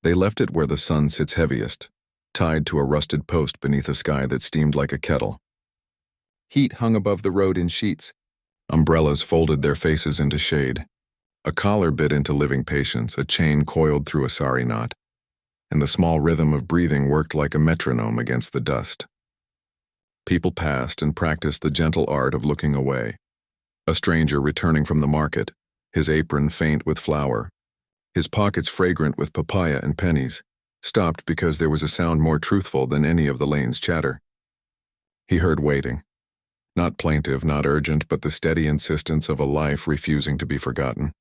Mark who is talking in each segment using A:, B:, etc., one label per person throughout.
A: They left it where the sun sits heaviest, tied to a rusted post beneath a sky that steamed like a kettle. Heat hung above the road in sheets. Umbrellas folded their faces into shade. A collar bit into living patience, a chain coiled through a sari knot, and the small rhythm of breathing worked like a metronome against the dust. People passed and practiced the gentle art of looking away. A stranger returning from the market, his apron faint with flour, his pockets fragrant with papaya and pennies, stopped because there was a sound more truthful than any of the lane's chatter. He heard waiting. Not plaintive, not urgent, but the steady insistence of a life refusing to be forgotten.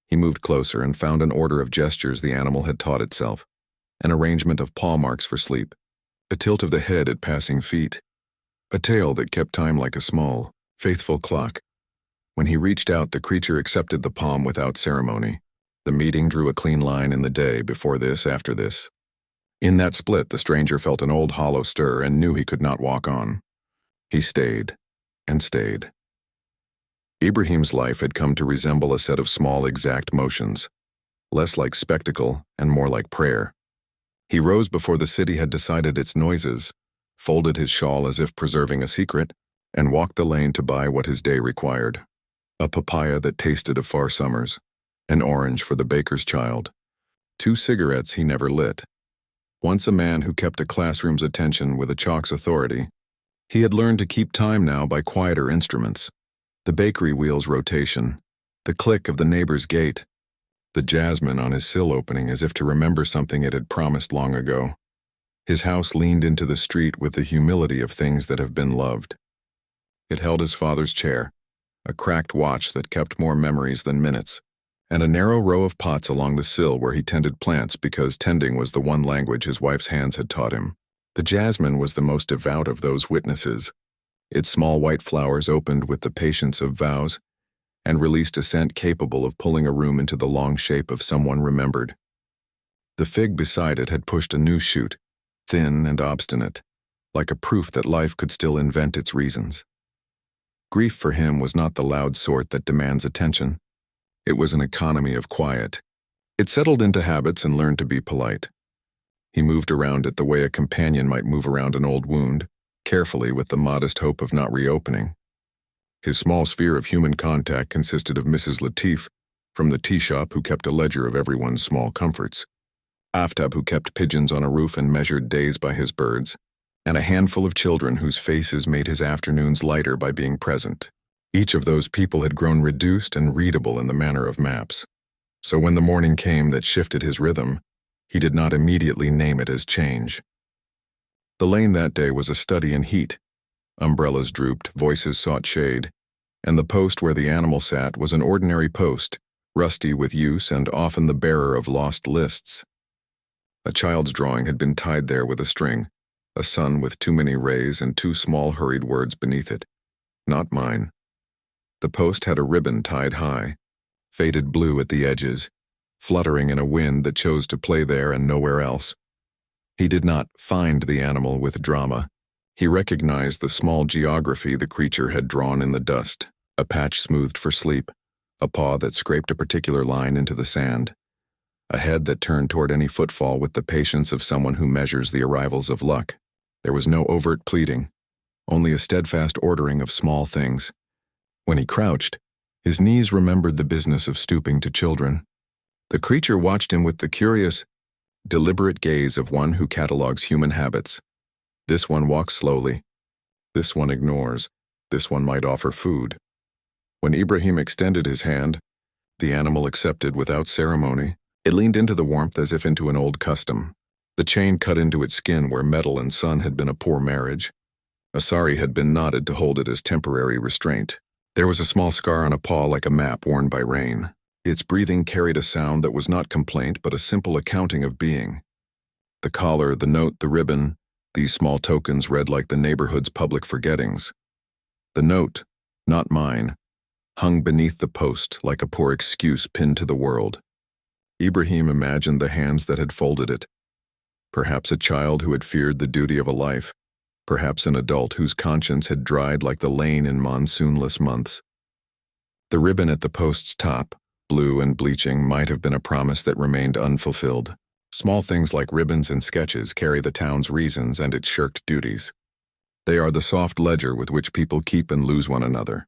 A: He moved closer and found an order of gestures the animal had taught itself, an arrangement of paw marks for sleep, a tilt of the head at passing feet, a tail that kept time like a small, faithful clock. When he reached out, the creature accepted the palm without ceremony. The meeting drew a clean line in the day, before this, after this. In that split, the stranger felt an old hollow stir and knew he could not walk on. He stayed, and stayed. Ibrahim's life had come to resemble a set of small, exact motions, less like spectacle and more like prayer. He rose before the city had decided its noises, folded his shawl as if preserving a secret, and walked the lane to buy what his day required. A papaya that tasted of far summers, an orange for the baker's child, 2 cigarettes he never lit. Once a man who kept a classroom's attention with a chalk's authority, he had learned to keep time now by quieter instruments. The bakery wheel's rotation, the click of the neighbor's gate, the jasmine on his sill opening as if to remember something it had promised long ago. His house leaned into the street with the humility of things that have been loved. It held his father's chair, a cracked watch that kept more memories than minutes, and a narrow row of pots along the sill where he tended plants because tending was the one language his wife's hands had taught him. The jasmine was the most devout of those witnesses. Its small white flowers opened with the patience of vows and released a scent capable of pulling a room into the long shape of someone remembered. The fig beside it had pushed a new shoot, thin and obstinate, like a proof that life could still invent its reasons. Grief for him was not the loud sort that demands attention. It was an economy of quiet. It settled into habits and learned to be polite. He moved around it the way a companion might move around an old wound, carefully with the modest hope of not reopening. His small sphere of human contact consisted of Mrs. Latif, from the tea shop who kept a ledger of everyone's small comforts, Aftab who kept pigeons on a roof and measured days by his birds, and a handful of children whose faces made his afternoons lighter by being present. Each of those people had grown reduced and readable in the manner of maps. So when the morning came that shifted his rhythm, he did not immediately name it as change. The lane that day was a study in heat. Umbrellas drooped, voices sought shade, and the post where the animal sat was an ordinary post, rusty with use and often the bearer of lost lists. A child's drawing had been tied there with a string, a sun with too many rays and 2 small hurried words beneath it. Not mine. The post had a ribbon tied high, faded blue at the edges, fluttering in a wind that chose to play there and nowhere else. He did not find the animal with drama. He recognized the small geography the creature had drawn in the dust, a patch smoothed for sleep, a paw that scraped a particular line into the sand, a head that turned toward any footfall with the patience of someone who measures the arrivals of luck. There was no overt pleading, only a steadfast ordering of small things. When he crouched, his knees remembered the business of stooping to children. The creature watched him with the curious, deliberate gaze of one who catalogues human habits. This one walks slowly. This one ignores. This one might offer food. When Ibrahim extended his hand, the animal accepted without ceremony. It leaned into the warmth as if into an old custom. The chain cut into its skin where metal and sun had been a poor marriage. A sari had been knotted to hold it as temporary restraint. There was a small scar on a paw like a map worn by rain. Its breathing carried a sound that was not complaint but a simple accounting of being. The collar, the note, the ribbon, these small tokens read like the neighborhood's public forgettings. The note, not mine, hung beneath the post like a poor excuse pinned to the world. Ibrahim imagined the hands that had folded it. Perhaps a child who had feared the duty of a life, perhaps an adult whose conscience had dried like the lane in monsoonless months. The ribbon at the post's top, blue and bleaching, might have been a promise that remained unfulfilled. Small things like ribbons and sketches carry the town's reasons and its shirked duties. They are the soft ledger with which people keep and lose one another.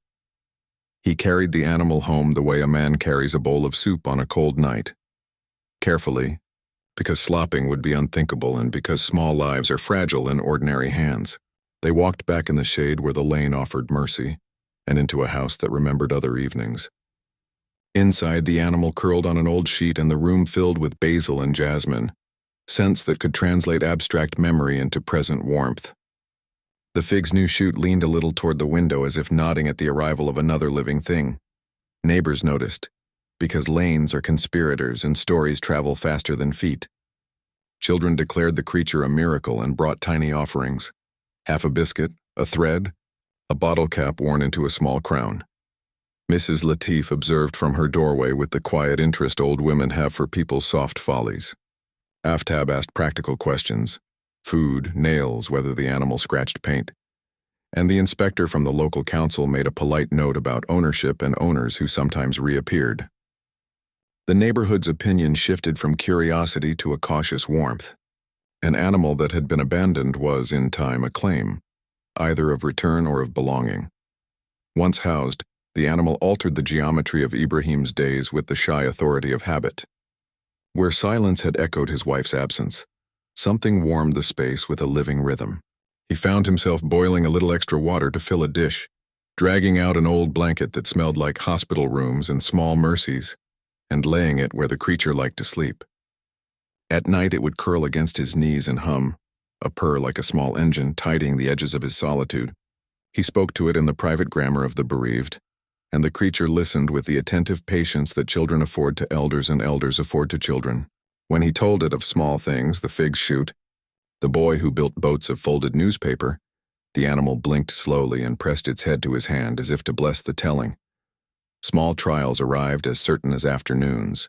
A: He carried the animal home the way a man carries a bowl of soup on a cold night. Carefully, because slopping would be unthinkable and because small lives are fragile in ordinary hands. They walked back in the shade where the lane offered mercy, and into a house that remembered other evenings. Inside, the animal curled on an old sheet and the room filled with basil and jasmine, scents that could translate abstract memory into present warmth. The fig's new shoot leaned a little toward the window as if nodding at the arrival of another living thing. Neighbors noticed, because lanes are conspirators and stories travel faster than feet. Children declared the creature a miracle and brought tiny offerings: half a biscuit, a thread, a bottle cap worn into a small crown. Mrs. Latif observed from her doorway with the quiet interest old women have for people's soft follies. Aftab asked practical questions: food, nails, whether the animal scratched paint. And the inspector from the local council made a polite note about ownership and owners who sometimes reappeared. The neighborhood's opinion shifted from curiosity to a cautious warmth. An animal that had been abandoned was, in time, a claim, either of return or of belonging. Once housed, the animal altered the geometry of Ibrahim's days with the shy authority of habit. Where silence had echoed his wife's absence, something warmed the space with a living rhythm. He found himself boiling a little extra water to fill a dish, dragging out an old blanket that smelled like hospital rooms and small mercies, and laying it where the creature liked to sleep. At night it would curl against his knees and hum, a purr like a small engine tidying the edges of his solitude. He spoke to it in the private grammar of the bereaved, and the creature listened with the attentive patience that children afford to elders and elders afford to children. When he told it of small things, the fig's shoot, the boy who built boats of folded newspaper, the animal blinked slowly and pressed its head to his hand as if to bless the telling. Small trials arrived as certain as afternoons.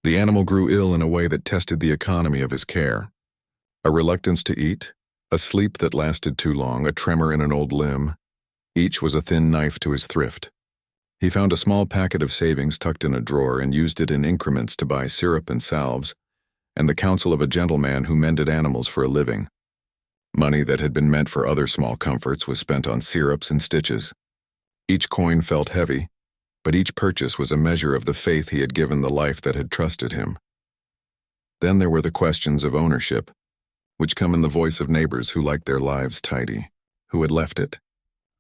A: The animal grew ill in a way that tested the economy of his care. A reluctance to eat, a sleep that lasted too long, a tremor in an old limb. Each was a thin knife to his thrift. He found a small packet of savings tucked in a drawer and used it in increments to buy syrup and salves, and the counsel of a gentleman who mended animals for a living. Money that had been meant for other small comforts was spent on syrups and stitches. Each coin felt heavy, but each purchase was a measure of the faith he had given the life that had trusted him. Then there were the questions of ownership, which come in the voice of neighbors who liked their lives tidy. Who had left it?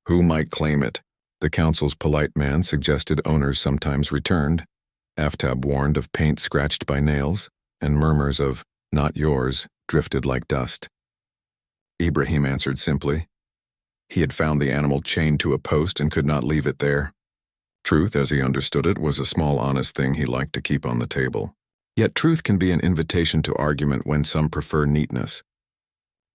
A: Who might claim it? The council's polite man suggested owners sometimes returned. Aftab warned of paint scratched by nails, and murmurs of "not yours" drifted like dust. Ibrahim answered simply. He had found the animal chained to a post and could not leave it there. Truth, as he understood it, was a small honest thing he liked to keep on the table. Yet truth can be an invitation to argument when some prefer neatness.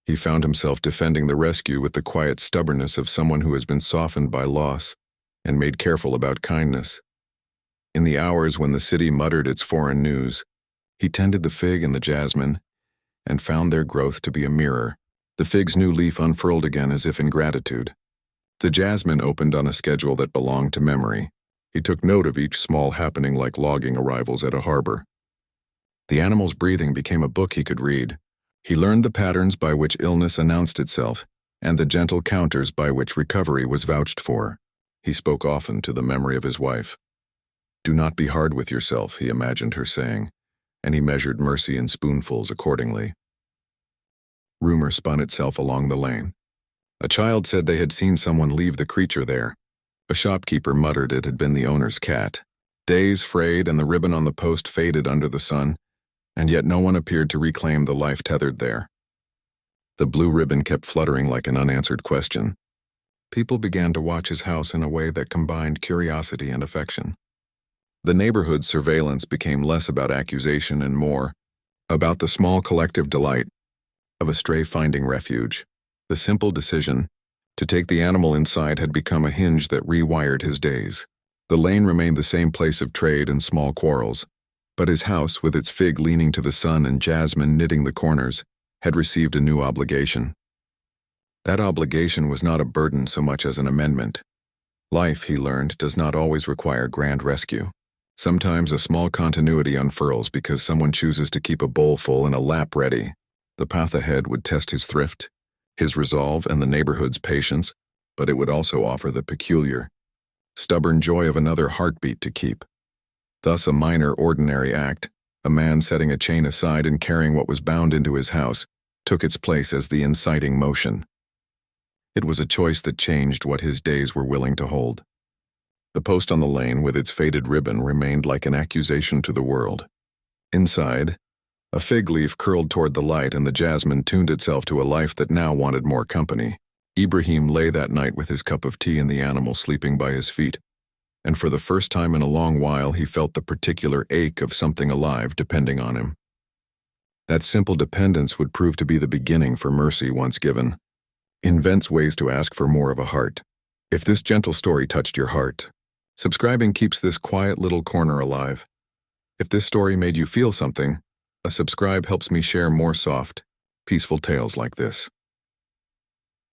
A: He found himself defending the rescue with the quiet stubbornness of someone who has been softened by loss and made careful about kindness. In the hours when the city muttered its foreign news, he tended the fig and the jasmine and found their growth to be a mirror. The fig's new leaf unfurled again as if in gratitude. The jasmine opened on a schedule that belonged to memory. He took note of each small happening like logging arrivals at a harbor. The animal's breathing became a book he could read. He learned the patterns by which illness announced itself, and the gentle counters by which recovery was vouched for. He spoke often to the memory of his wife. "Do not be hard with yourself," he imagined her saying, and he measured mercy in spoonfuls accordingly. Rumor spun itself along the lane. A child said they had seen someone leave the creature there. A shopkeeper muttered it had been the owner's cat. Days frayed and the ribbon on the post faded under the sun, and yet no one appeared to reclaim the life tethered there. The blue ribbon kept fluttering like an unanswered question. People began to watch his house in a way that combined curiosity and affection. The neighborhood's surveillance became less about accusation and more about the small collective delight of a stray finding refuge. The simple decision to take the animal inside had become a hinge that rewired his days. The lane remained the same place of trade and small quarrels, but his house, with its fig leaning to the sun and jasmine knitting the corners, had received a new obligation. That obligation was not a burden so much as an amendment. Life, he learned, does not always require grand rescue. Sometimes a small continuity unfurls because someone chooses to keep a bowl full and a lap ready. The path ahead would test his thrift, his resolve, and the neighborhood's patience, but it would also offer the peculiar, stubborn joy of another heartbeat to keep. Thus a minor, ordinary act, a man setting a chain aside and carrying what was bound into his house, took its place as the inciting motion. It was a choice that changed what his days were willing to hold. The post on the lane with its faded ribbon remained like an accusation to the world. Inside, a fig leaf curled toward the light and the jasmine tuned itself to a life that now wanted more company. Ibrahim lay that night with his cup of tea and the animal sleeping by his feet, and for the first time in a long while he felt the particular ache of something alive depending on him. That simple dependence would prove to be the beginning for mercy once given. Invents ways to ask for more of a heart. If this gentle story touched your heart, subscribing keeps this quiet little corner alive. If this story made you feel something, a subscribe helps me share more soft, peaceful tales like this.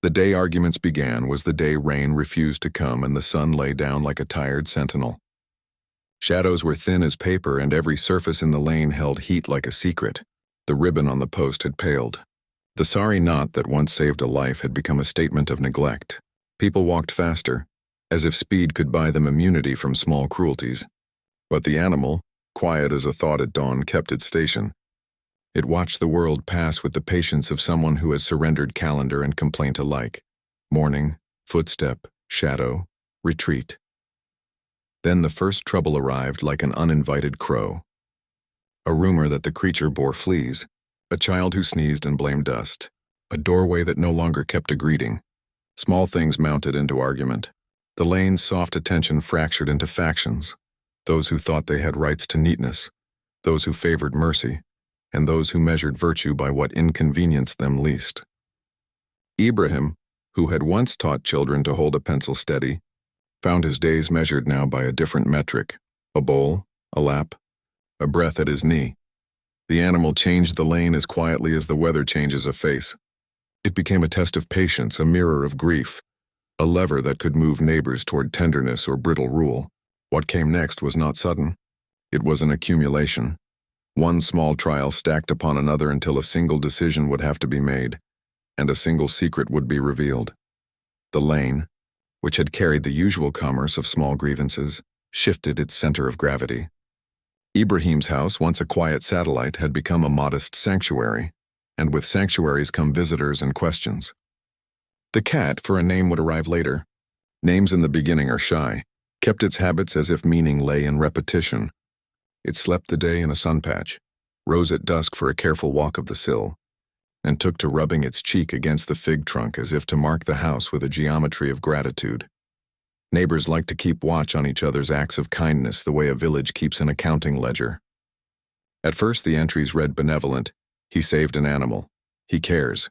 A: The day arguments began was the day rain refused to come and the sun lay down like a tired sentinel. Shadows were thin as paper and every surface in the lane held heat like a secret. The ribbon on the post had paled. The sorry knot that once saved a life had become a statement of neglect. People walked faster, as if speed could buy them immunity from small cruelties. But the animal, quiet as a thought at dawn, kept its station. It watched the world pass with the patience of someone who has surrendered calendar and complaint alike. Morning, footstep, shadow, retreat. Then the first trouble arrived like an uninvited crow. A rumor that the creature bore fleas, a child who sneezed and blamed dust, a doorway that no longer kept a greeting. Small things mounted into argument. The lane's soft attention fractured into factions, those who thought they had rights to neatness, those who favored mercy, and those who measured virtue by what inconvenienced them least. Ibrahim, who had once taught children to hold a pencil steady, found his days measured now by a different metric, a bowl, a lap, a breath at his knee. The animal changed the lane as quietly as the weather changes a face. It became a test of patience, a mirror of grief, a lever that could move neighbors toward tenderness or brittle rule. What came next was not sudden. It was an accumulation. One small trial stacked upon another until a single decision would have to be made, and a single secret would be revealed. The lane, which had carried the usual commerce of small grievances, shifted its center of gravity. Ibrahim's house, once a quiet satellite, had become a modest sanctuary, and with sanctuaries come visitors and questions. The cat, for a name would arrive later. Names in the beginning are shy, kept its habits as if meaning lay in repetition. It slept the day in a sun patch, rose at dusk for a careful walk of the sill, and took to rubbing its cheek against the fig trunk as if to mark the house with a geometry of gratitude. Neighbors liked to keep watch on each other's acts of kindness the way a village keeps an accounting ledger. At first the entries read benevolent, he saved an animal, he cares.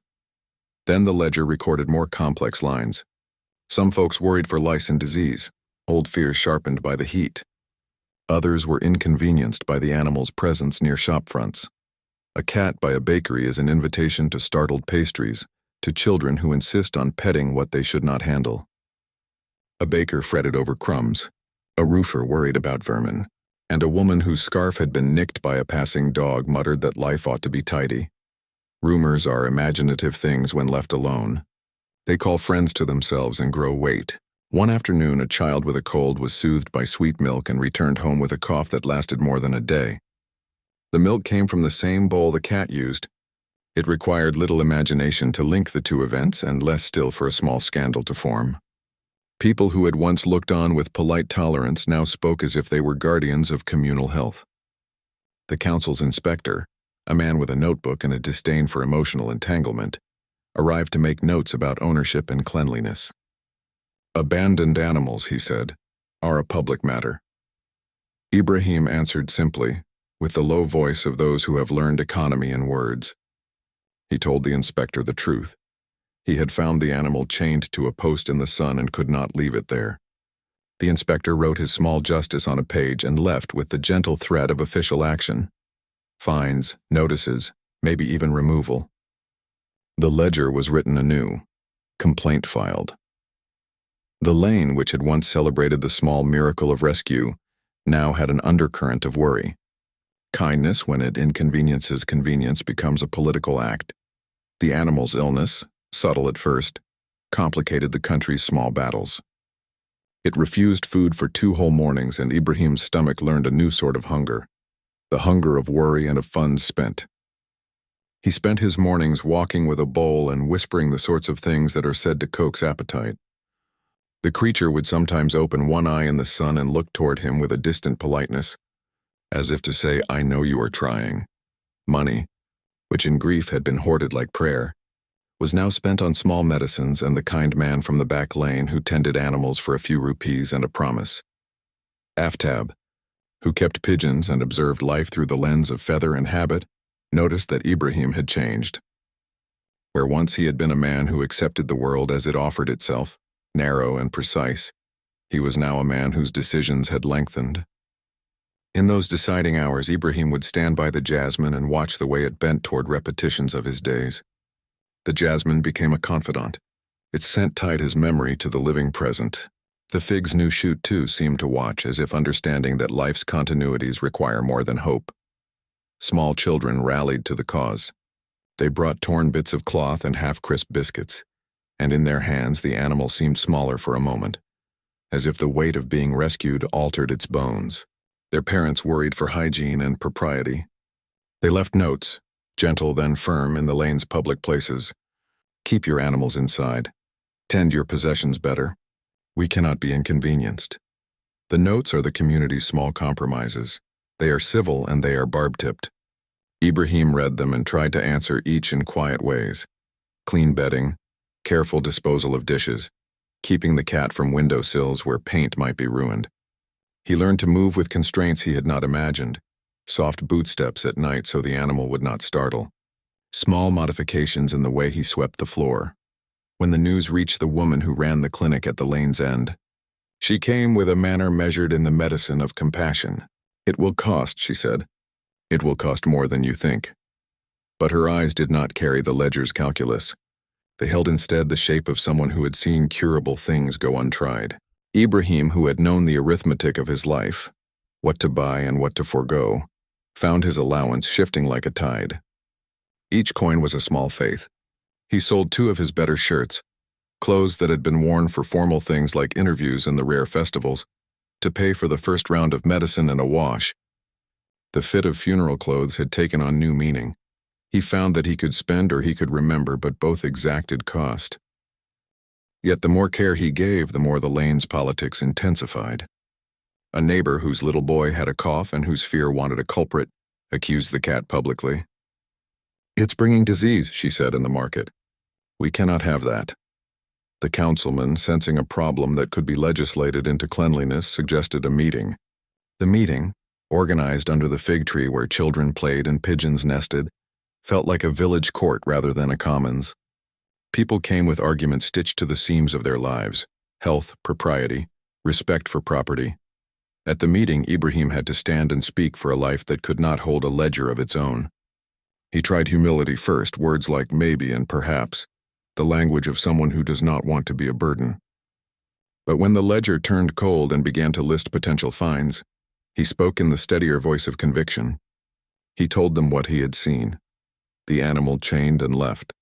A: Then the ledger recorded more complex lines. Some folks worried for lice and disease, old fears sharpened by the heat. Others were inconvenienced by the animal's presence near shop fronts. A cat by a bakery is an invitation to startled pastries, to children who insist on petting what they should not handle. A baker fretted over crumbs, a roofer worried about vermin, and a woman whose scarf had been nicked by a passing dog muttered that life ought to be tidy. Rumors are imaginative things when left alone. They call friends to themselves and grow weight. One afternoon, a child with a cold was soothed by sweet milk and returned home with a cough that lasted more than a day. The milk came from the same bowl the cat used. It required little imagination to link the two events and less still for a small scandal to form. People who had once looked on with polite tolerance now spoke as if they were guardians of communal health. The council's inspector, a man with a notebook and a disdain for emotional entanglement, arrived to make notes about ownership and cleanliness. Abandoned animals, he said, are a public matter. Ibrahim answered simply, with the low voice of those who have learned economy in words. He told the inspector the truth. He had found the animal chained to a post in the sun and could not leave it there. The inspector wrote his small justice on a page and left with the gentle threat of official action. Fines, notices, maybe even removal. The ledger was written anew. Complaint filed. The lane, which had once celebrated the small miracle of rescue, now had an undercurrent of worry. Kindness, when it inconveniences convenience, becomes a political act. The animal's illness, subtle at first, complicated the country's small battles. It refused food for 2 whole mornings, and Ibrahim's stomach learned a new sort of hunger, the hunger of worry and of funds spent. He spent his mornings walking with a bowl and whispering the sorts of things that are said to coax appetite. The creature would sometimes open one eye in the sun and look toward him with a distant politeness, as if to say, "I know you are trying." Money, which in grief had been hoarded like prayer, was now spent on small medicines and the kind man from the back lane who tended animals for a few rupees and a promise. Aftab, who kept pigeons and observed life through the lens of feather and habit, noticed that Ibrahim had changed. Where once he had been a man who accepted the world as it offered itself, narrow and precise, he was now a man whose decisions had lengthened. In those deciding hours, Ibrahim would stand by the jasmine and watch the way it bent toward repetitions of his days. The jasmine became a confidant. Its scent tied his memory to the living present. The fig's new shoot, too, seemed to watch, as if understanding that life's continuities require more than hope. Small children rallied to the cause. They brought torn bits of cloth and half-crisp biscuits, and in their hands the animal seemed smaller for a moment, as if the weight of being rescued altered its bones. Their parents worried for hygiene and propriety. They left notes, gentle then firm, in the lane's public places. "Keep your animals inside. Tend your possessions better. We cannot be inconvenienced." The notes are the community's small compromises. They are civil and they are barb-tipped. Ibrahim read them and tried to answer each in quiet ways. Clean bedding, careful disposal of dishes, keeping the cat from window sills where paint might be ruined. He learned to move with constraints he had not imagined. Soft boot steps at night so the animal would not startle. Small modifications in the way he swept the floor. When the news reached the woman who ran the clinic at the lane's end, she came with a manner measured in the medicine of compassion. "It will cost," she said. "It will cost more than you think." But her eyes did not carry the ledger's calculus. They held instead the shape of someone who had seen curable things go untried. Ibrahim, who had known the arithmetic of his life, what to buy and what to forego, found his allowance shifting like a tide. Each coin was a small faith. He sold 2 of his better shirts, clothes that had been worn for formal things like interviews and the rare festivals, to pay for the first round of medicine and a wash. The fit of funeral clothes had taken on new meaning. He found that he could spend or he could remember, but both exacted cost. Yet the more care he gave, the more the lane's politics intensified. A neighbor whose little boy had a cough and whose fear wanted a culprit accused the cat publicly. "It's bringing disease," she said in the market. "We cannot have that." The councilman, sensing a problem that could be legislated into cleanliness, suggested a meeting. The meeting, organized under the fig tree where children played and pigeons nested, felt like a village court rather than a commons. People came with arguments stitched to the seams of their lives: health, propriety, respect for property. At the meeting, Ibrahim had to stand and speak for a life that could not hold a ledger of its own. He tried humility first, words like maybe and perhaps, the language of someone who does not want to be a burden. But when the ledger turned cold and began to list potential fines, he spoke in the steadier voice of conviction. He told them what he had seen: the animal chained and left,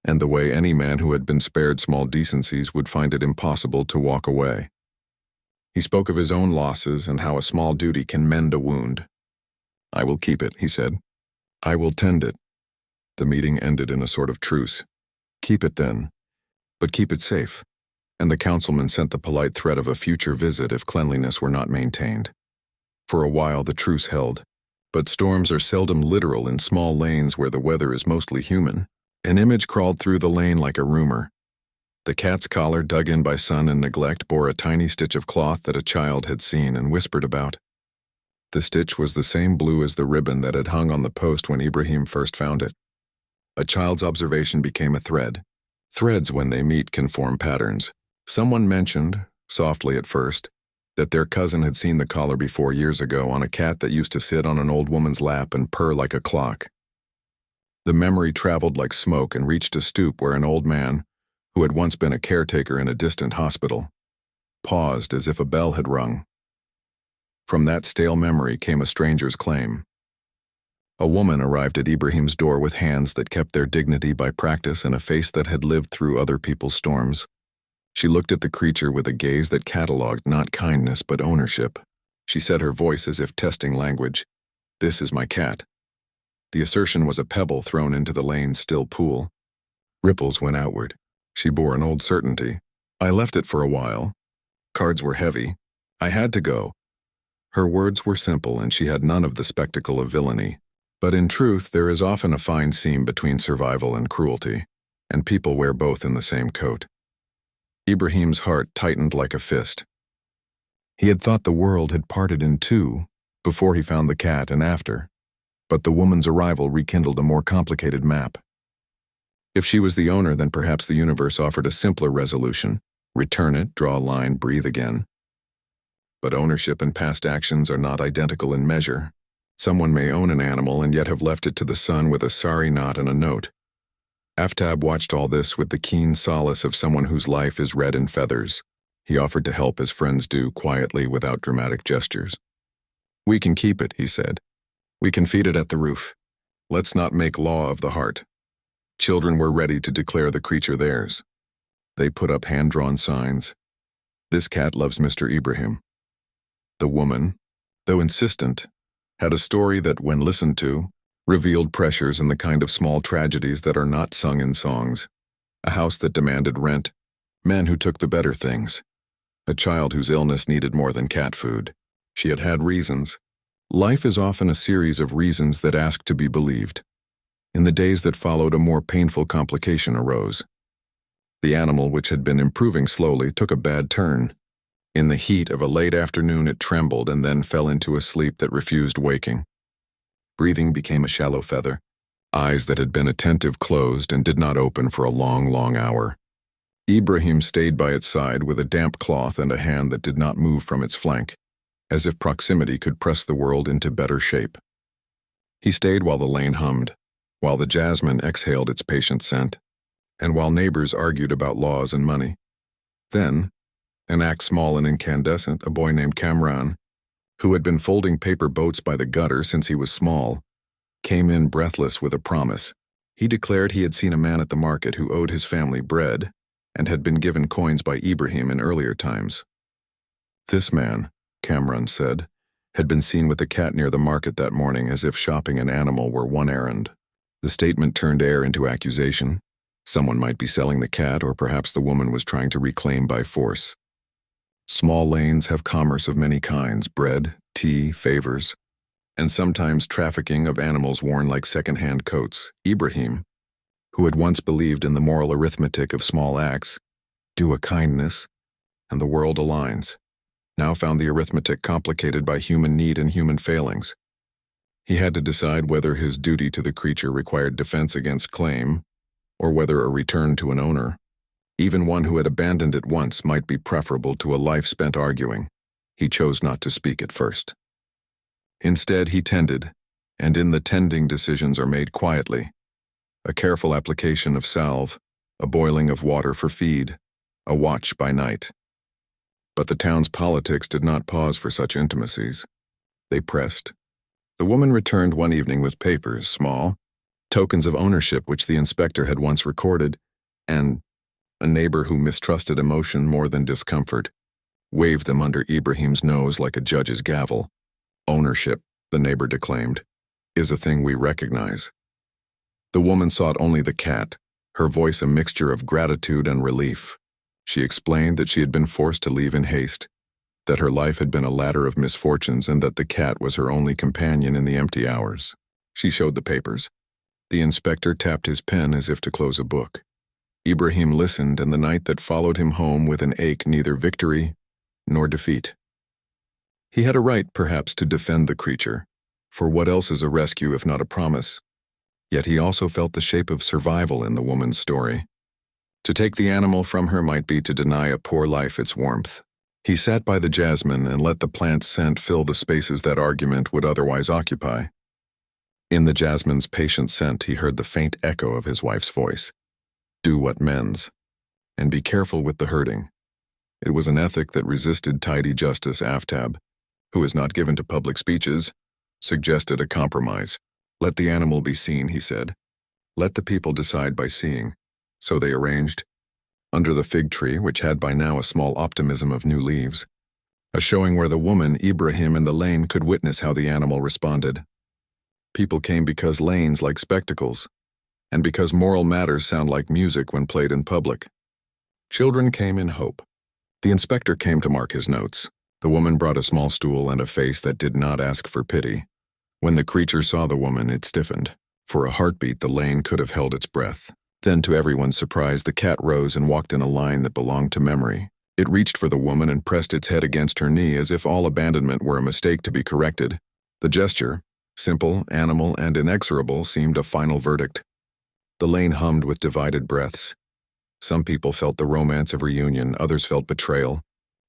A: and the way any man who had been spared small decencies would find it impossible to walk away. He spoke of his own losses and how a small duty can mend a wound. "I will keep it," he said. "I will tend it." The meeting ended in a sort of truce. "Keep it then, but keep it safe," and the councilman sent the polite threat of a future visit if cleanliness were not maintained. For a while the truce held, but storms are seldom literal in small lanes where the weather is mostly human. An image crawled through the lane like a rumor. The cat's collar, dug in by sun and neglect, bore a tiny stitch of cloth that a child had seen and whispered about. The stitch was the same blue as the ribbon that had hung on the post when Ibrahim first found it. A child's observation became a thread. Threads, when they meet, can form patterns. Someone mentioned, softly at first, that their cousin had seen the collar before years ago on a cat that used to sit on an old woman's lap and purr like a clock. The memory traveled like smoke and reached a stoop where an old man, who had once been a caretaker in a distant hospital, paused as if a bell had rung. From that stale memory came a stranger's claim. A woman arrived at Ibrahim's door with hands that kept their dignity by practice and a face that had lived through other people's storms. She looked at the creature with a gaze that catalogued not kindness but ownership. She said, her voice as if testing language, "This is my cat." The assertion was a pebble thrown into the lane's still pool. Ripples went outward. She bore an old certainty. "I left it for a while. Cards were heavy. I had to go." Her words were simple, and she had none of the spectacle of villainy. But in truth, there is often a fine seam between survival and cruelty, and people wear both in the same coat. Ibrahim's heart tightened like a fist. He had thought the world had parted in two, before he found the cat and after, but the woman's arrival rekindled a more complicated map. If she was the owner, then perhaps the universe offered a simpler resolution: return it, draw a line, breathe again. But ownership and past actions are not identical in measure. Someone may own an animal and yet have left it to the sun with a sorry knot and a note. Aftab watched all this with the keen solace of someone whose life is red in feathers. He offered to help as friends do, quietly, without dramatic gestures. "We can keep it," he said. "We can feed it at the roof. Let's not make law of the heart." Children were ready to declare the creature theirs. They put up hand-drawn signs. "This cat loves Mr. Ibrahim." The woman, though insistent, had a story that, when listened to, revealed pressures and the kind of small tragedies that are not sung in songs. A house that demanded rent, men who took the better things, a child whose illness needed more than cat food. She had had reasons. Life is often a series of reasons that ask to be believed. In the days that followed, a more painful complication arose. The animal, which had been improving slowly, took a bad turn. In the heat of a late afternoon, it trembled and then fell into a sleep that refused waking. Breathing became a shallow feather. Eyes that had been attentive closed and did not open for a long, long hour. Ibrahim stayed by its side with a damp cloth and a hand that did not move from its flank, as if proximity could press the world into better shape. He stayed while the lane hummed, while the jasmine exhaled its patient scent, and while neighbors argued about laws and money. Then, an act small and incandescent, a boy named Kamran, who had been folding paper boats by the gutter since he was small, came in breathless with a promise. He declared he had seen a man at the market who owed his family bread and had been given coins by Ibrahim in earlier times. This man, Kamran said, had been seen with the cat near the market that morning, as if shopping an animal were one errand. The statement turned air into accusation. Someone might be selling the cat, or perhaps the woman was trying to reclaim by force. Small lanes have commerce of many kinds: bread, tea, favors, and sometimes trafficking of animals worn like second-hand coats. Ibrahim, who had once believed in the moral arithmetic of small acts, do a kindness, and the world aligns, now found the arithmetic complicated by human need and human failings. He had to decide whether his duty to the creature required defense against claim, or whether a return to an owner, even one who had abandoned it once, might be preferable to a life spent arguing. He chose not to speak at first. Instead, he tended, and in the tending decisions are made quietly. A careful application of salve, a boiling of water for feed, a watch by night. But the town's politics did not pause for such intimacies. They pressed. The woman returned one evening with papers, small, tokens of ownership which the inspector had once recorded, and a neighbor who mistrusted emotion more than discomfort waved them under Ibrahim's nose like a judge's gavel. "Ownership," the neighbor declaimed, "is a thing we recognize." The woman sought only the cat, her voice a mixture of gratitude and relief. She explained that she had been forced to leave in haste, that her life had been a ladder of misfortunes, and that the cat was her only companion in the empty hours. She showed the papers. The inspector tapped his pen as if to close a book. Ibrahim listened, and the night that followed him home with an ache neither victory nor defeat. He had a right, perhaps, to defend the creature, for what else is a rescue if not a promise? Yet he also felt the shape of survival in the woman's story. To take the animal from her might be to deny a poor life its warmth. He sat by the jasmine and let the plant's scent fill the spaces that argument would otherwise occupy. In the jasmine's patient scent, he heard the faint echo of his wife's voice. "Do what mends, and be careful with the hurting." It was an ethic that resisted tidy justice. Aftab, who is not given to public speeches, suggested a compromise. Let the animal be seen, he said. Let the people decide by seeing. So they arranged, under the fig tree, which had by now a small optimism of new leaves, a showing where the woman, Ibrahim, and the lane could witness how the animal responded. People came because lanes like spectacles, and because moral matters sound like music when played in public. Children came in hope. The inspector came to mark his notes. The woman brought a small stool and a face that did not ask for pity. When the creature saw the woman, it stiffened. For a heartbeat, the lane could have held its breath. Then, to everyone's surprise, the cat rose and walked in a line that belonged to memory. It reached for the woman and pressed its head against her knee as if all abandonment were a mistake to be corrected. The gesture, simple, animal, and inexorable, seemed a final verdict. The lane hummed with divided breaths. Some people felt the romance of reunion, others felt betrayal,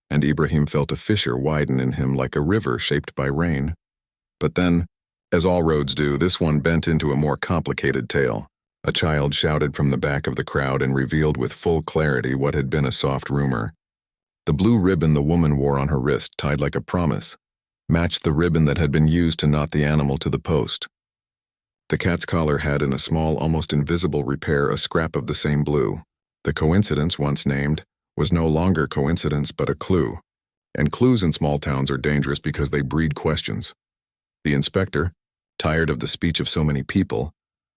A: and Ibrahim felt a fissure widen in him like a river shaped by rain. But then, as all roads do, this one bent into a more complicated tale. A child shouted from the back of the crowd and revealed with full clarity what had been a soft rumor. The blue ribbon the woman wore on her wrist, tied like a promise, matched the ribbon that had been used to knot the animal to the post. The cat's collar had in a small, almost invisible repair a scrap of the same blue. The coincidence, once named, was no longer coincidence but a clue, and clues in small towns are dangerous because they breed questions. The inspector, tired of the speech of so many people,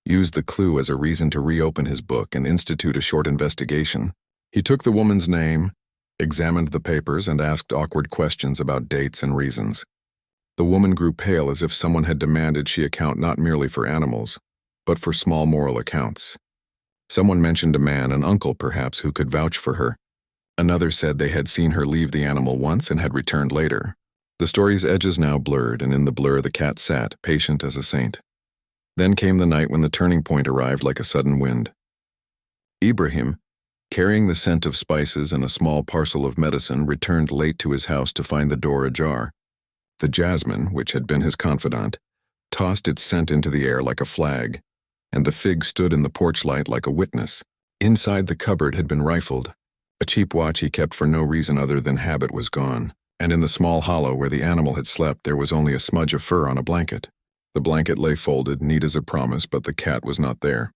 A: used the clue as a reason to reopen his book and institute a short investigation. He took the woman's name, examined the papers, and asked awkward questions about dates and reasons. The woman grew pale as if someone had demanded she account not merely for animals, but for small moral accounts. Someone mentioned a man, an uncle perhaps, who could vouch for her. Another said they had seen her leave the animal once and had returned later. The story's edges now blurred, and in the blur the cat sat, patient as a saint. Then came the night when the turning point arrived like a sudden wind. Ibrahim, carrying the scent of spices and a small parcel of medicine, returned late to his house to find the door ajar. The jasmine, which had been his confidant, tossed its scent into the air like a flag, and the fig stood in the porch light like a witness. Inside the cupboard had been rifled. A cheap watch he kept for no reason other than habit was gone, and in the small hollow where the animal had slept there was only a smudge of fur on a blanket. The blanket lay folded, neat as a promise, but the cat was not there.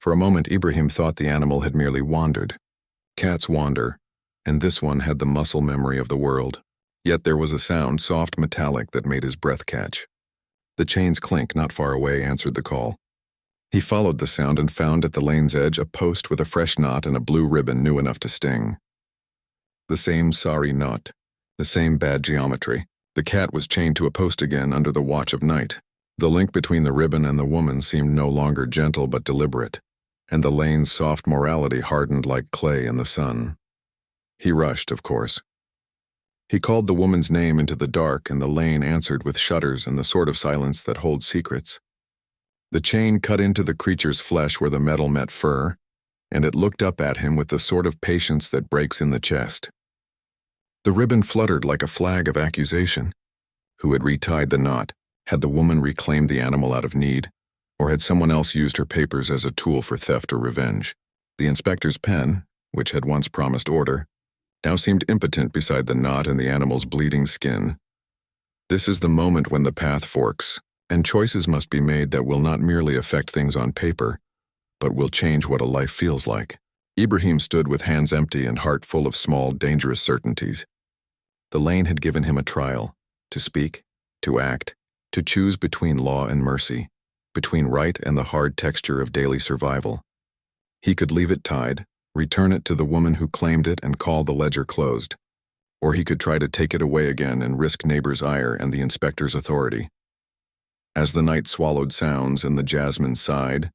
A: For a moment Ibrahim thought the animal had merely wandered. Cats wander, and this one had the muscle memory of the world. Yet there was a sound, soft metallic, that made his breath catch. The chain's clink not far away answered the call. He followed the sound and found at the lane's edge a post with a fresh knot and a blue ribbon new enough to sting. The same sorry knot, the same bad geometry. The cat was chained to a post again under the watch of night. The link between the ribbon and the woman seemed no longer gentle but deliberate, and the lane's soft morality hardened like clay in the sun. He rushed, of course. He called the woman's name into the dark, and the lane answered with shudders and the sort of silence that holds secrets. The chain cut into the creature's flesh where the metal met fur, and it looked up at him with the sort of patience that breaks in the chest. The ribbon fluttered like a flag of accusation. Who had retied the knot? Had the woman reclaimed the animal out of need? Or had someone else used her papers as a tool for theft or revenge? The inspector's pen, which had once promised order, now seemed impotent beside the knot and the animal's bleeding skin. This is the moment when the path forks, and choices must be made that will not merely affect things on paper, but will change what a life feels like. Ibrahim stood with hands empty and heart full of small, dangerous certainties. The lane had given him a trial, to speak, to act, to choose between law and mercy, between right and the hard texture of daily survival. He could leave it tied, return it to the woman who claimed it, and call the ledger closed. Or he could try to take it away again and risk neighbors' ire and the inspector's authority. As the night swallowed sounds and the jasmine sighed,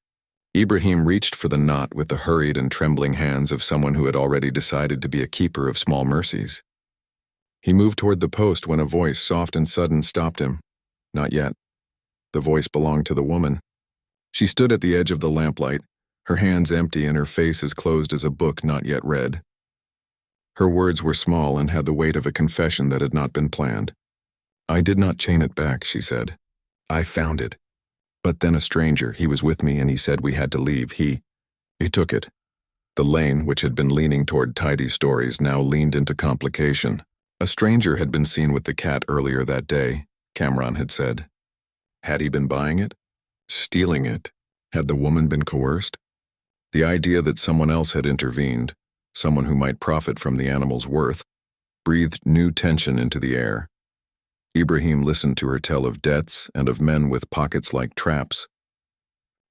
A: Ibrahim reached for the knot with the hurried and trembling hands of someone who had already decided to be a keeper of small mercies. He moved toward the post when a voice, soft and sudden, stopped him. Not yet. The voice belonged to the woman. She stood at the edge of the lamplight, her hands empty and her face as closed as a book not yet read. Her words were small and had the weight of a confession that had not been planned. "I did not chain it back," she said. "I found it. But then a stranger, he was with me and he said we had to leave. He took it." The lane, which had been leaning toward tidy stories, now leaned into complication. A stranger had been seen with the cat earlier that day, Cameron had said. Had he been buying it? Stealing it? Had the woman been coerced? The idea that someone else had intervened, someone who might profit from the animal's worth, breathed new tension into the air. Ibrahim listened to her tell of debts and of men with pockets like traps.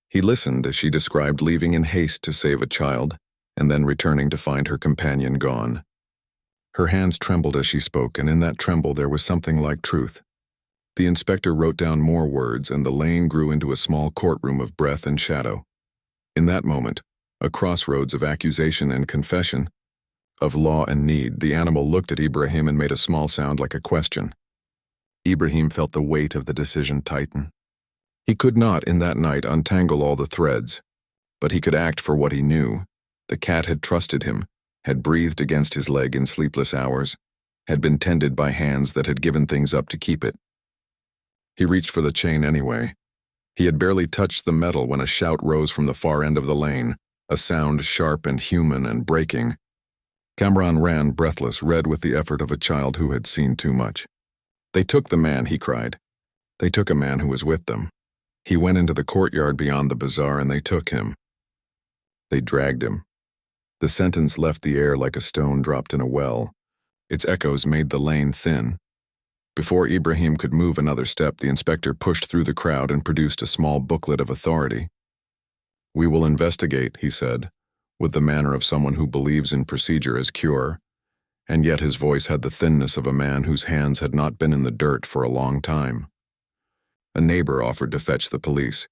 A: He listened as she described leaving in haste to save a child, and then returning to find her companion gone. Her hands trembled as she spoke, and in that tremble there was something like truth. The inspector wrote down more words, and the lane grew into a small courtroom of breath and shadow. In that moment, a crossroads of accusation and confession, of law and need, the animal looked at Ibrahim and made a small sound like a question. Ibrahim felt the weight of the decision tighten. He could not, in that night, untangle all the threads, but he could act for what he knew. The cat had trusted him, had breathed against his leg in sleepless hours, had been tended by hands that had given things up to keep it. He reached for the chain anyway. He had barely touched the metal when a shout rose from the far end of the lane, a sound sharp and human and breaking. Cameron ran, breathless, red with the effort of a child who had seen too much. They took the man, he cried. They took a man who was with them. He went into the courtyard beyond the bazaar, and they took him. They dragged him. The sentence left the air like a stone dropped in a well. Its echoes made the lane thin. Before Ibrahim could move another step, the inspector pushed through the crowd and produced a small booklet of authority. We will investigate, he said, with the manner of someone who believes in procedure as cure, and yet his voice had the thinness of a man whose hands had not been in the dirt for a long time. A neighbor offered to fetch the police.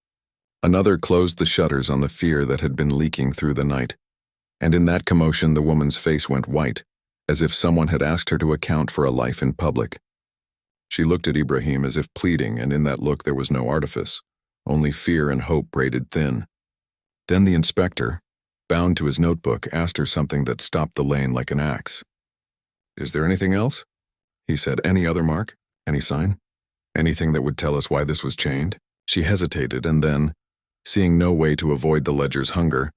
A: Another closed the shutters on the fear that had been leaking through the night, and in that commotion the woman's face went white, as if someone had asked her to account for a life in public. She looked at Ibrahim as if pleading, and in that look there was no artifice, only fear and hope braided thin. Then the inspector, bound to his notebook, asked her something that stopped the lane like an axe. Is there anything else? He said. Any other mark? Any sign? Anything that would tell us why this was chained? She hesitated and then, seeing no way to avoid the ledger's hunger,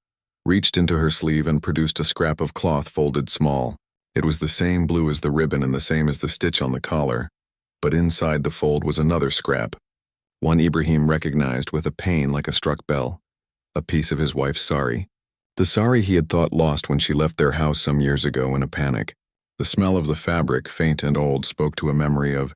A: reached into her sleeve and produced a scrap of cloth folded small. It was the same blue as the ribbon and the same as the stitch on the collar, but inside the fold was another scrap, one Ibrahim recognized with a pain like a struck bell, a piece of his wife's sari. The sari he had thought lost when she left their house some years ago in a panic. The smell of the fabric, faint and old, spoke to a memory of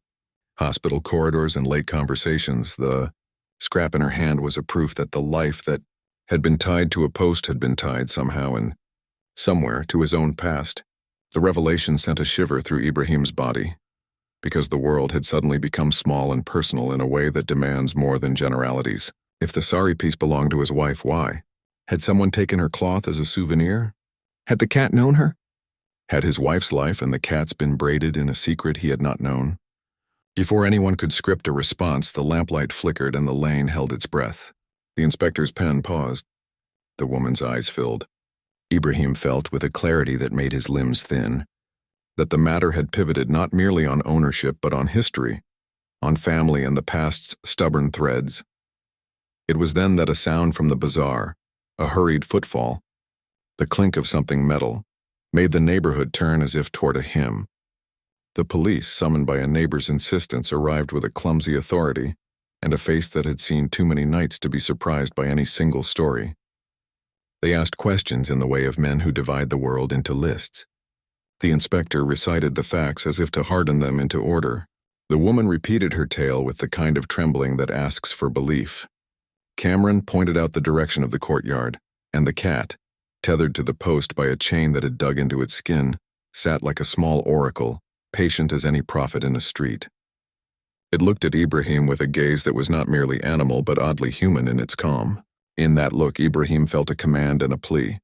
A: hospital corridors and late conversations. The scrap in her hand was a proof that the life that had been tied to a post had been tied somehow and somewhere to his own past. The revelation sent a shiver through Ibrahim's body, because the world had suddenly become small and personal in a way that demands more than generalities. If the sari piece belonged to his wife, why? Had someone taken her cloth as a souvenir? Had the cat known her? Had his wife's life and the cat's been braided in a secret he had not known? Before anyone could script a response, the lamplight flickered and the lane held its breath. The inspector's pen paused. The woman's eyes filled. Ibrahim felt, with a clarity that made his limbs thin, that the matter had pivoted not merely on ownership but on history, on family and the past's stubborn threads. It was then that a sound from the bazaar, a hurried footfall, the clink of something metal, made the neighborhood turn as if toward a hymn. The police, summoned by a neighbor's insistence, arrived with a clumsy authority and a face that had seen too many nights to be surprised by any single story. They asked questions in the way of men who divide the world into lists. The inspector recited the facts as if to harden them into order. The woman repeated her tale with the kind of trembling that asks for belief. Cameron pointed out the direction of the courtyard, and the cat, tethered to the post by a chain that had dug into its skin, sat like a small oracle, patient as any prophet in a street. It looked at Ibrahim with a gaze that was not merely animal but oddly human in its calm. In that look, Ibrahim felt a command and a plea.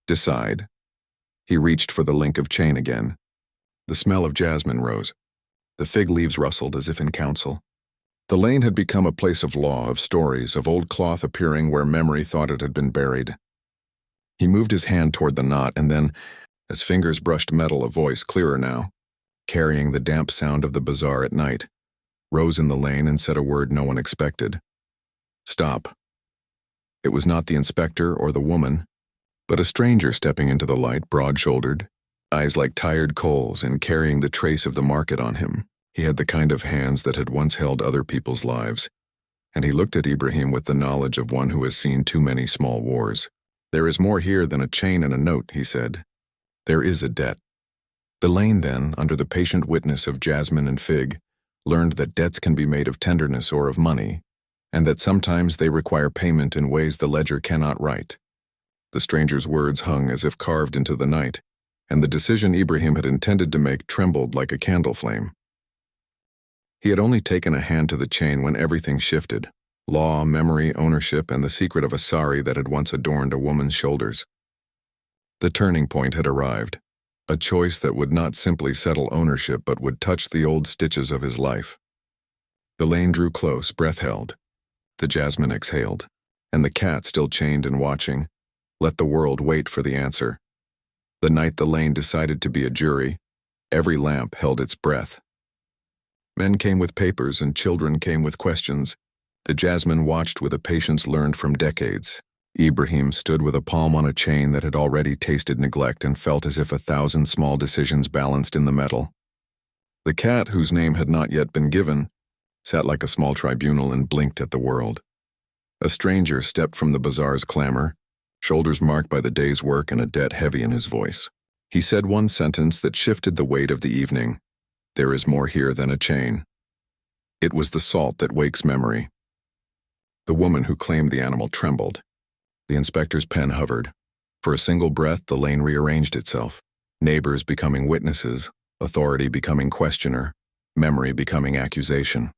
A: Decide. He reached for the link of chain again. The smell of jasmine rose. The fig leaves rustled as if in counsel. The lane had become a place of law, of stories, of old cloth appearing where memory thought it had been buried. He moved his hand toward the knot, and then, as fingers brushed metal, a voice, clearer now, carrying the damp sound of the bazaar at night, rose in the lane and said a word no one expected. Stop. It was not the inspector or the woman, but a stranger stepping into the light, broad-shouldered, eyes like tired coals and carrying the trace of the market on him. He had the kind of hands that had once held other people's lives, and he looked at Ibrahim with the knowledge of one who has seen too many small wars. "There is more here than a chain and a note," he said. "There is a debt." The Lane then, under the patient witness of Jasmine and Fig, learned that debts can be made of tenderness or of money, and that sometimes they require payment in ways the ledger cannot write. The stranger's words hung as if carved into the night, and the decision Ibrahim had intended to make trembled like a candle flame. He had only taken a hand to the chain when everything shifted: law, memory, ownership, and the secret of a sari that had once adorned a woman's shoulders. The turning point had arrived, a choice that would not simply settle ownership but would touch the old stitches of his life. The Lane drew close, breath held. The Jasmine exhaled, and the cat, still chained and watching, let the world wait for the answer. The night the Lane decided to be a jury, every lamp held its breath. Men came with papers and children came with questions. The Jasmine watched with a patience learned from decades. Ibrahim stood with a palm on a chain that had already tasted neglect and felt as if 1,000 small decisions balanced in the metal. The cat, whose name had not yet been given, sat like a small tribunal and blinked at the world. A stranger stepped from the bazaar's clamor, shoulders marked by the day's work and a debt heavy in his voice. He said one sentence that shifted the weight of the evening: "There is more here than a chain." It was the salt that wakes memory. The woman who claimed the animal trembled. The inspector's pen hovered. For a single breath, the Lane rearranged itself. Neighbors becoming witnesses, authority becoming questioner, memory becoming accusation.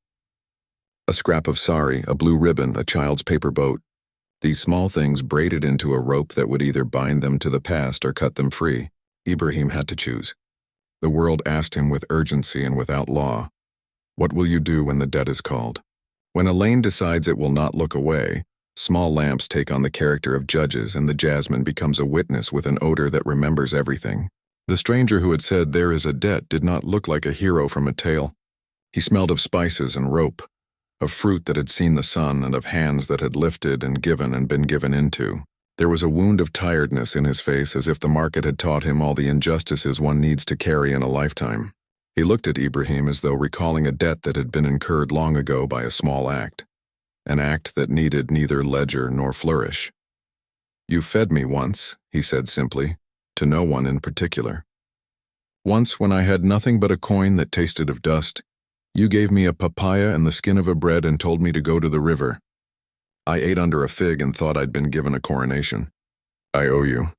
A: A scrap of sari, a blue ribbon, a child's paper boat. These small things braided into a rope that would either bind them to the past or cut them free. Ibrahim had to choose. The world asked him with urgency and without law, "What will you do when the debt is called?" When a Lane decides it will not look away, small lamps take on the character of judges and the Jasmine becomes a witness with an odor that remembers everything. The stranger who had said "there is a debt" did not look like a hero from a tale. He smelled of spices and rope, of fruit that had seen the sun and of hands that had lifted and been given into. There was a wound of tiredness in his face, as if the market had taught him all the injustices one needs to carry in a lifetime. He looked at Ibrahim as though recalling a debt that had been incurred long ago by a small act, an act that needed neither ledger nor flourish. "You fed me once," he said simply, to no one in particular. "Once when I had nothing but a coin that tasted of dust, you gave me a papaya and the skin of a bread and told me to go to the river. I ate under a fig and thought I'd been given a coronation. I owe you."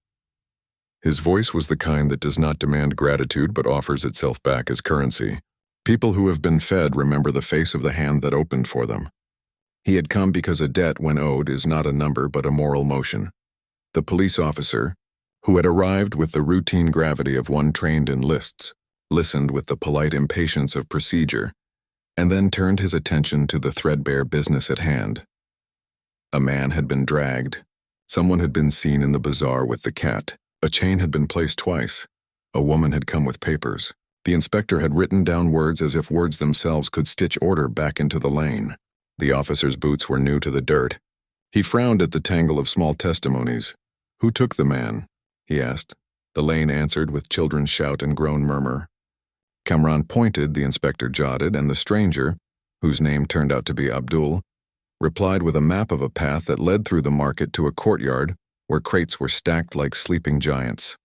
A: His voice was the kind that does not demand gratitude but offers itself back as currency. People who have been fed remember the face of the hand that opened for them. He had come because a debt, when owed, is not a number but a moral motion. The police officer, who had arrived with the routine gravity of one trained in lists, listened with the polite impatience of procedure, and then turned his attention to the threadbare business at hand. A man had been dragged. Someone had been seen in the bazaar with the cat. A chain had been placed twice. A woman had come with papers. The inspector had written down words as if words themselves could stitch order back into the Lane. The officer's boots were new to the dirt. He frowned at the tangle of small testimonies. "Who took the man?" he asked. The Lane answered with children's shout and groan murmur. Kamran pointed, the inspector jotted, and the stranger, whose name turned out to be Abdul, replied with a map of a path that led through the market to a courtyard where crates were stacked like sleeping giants.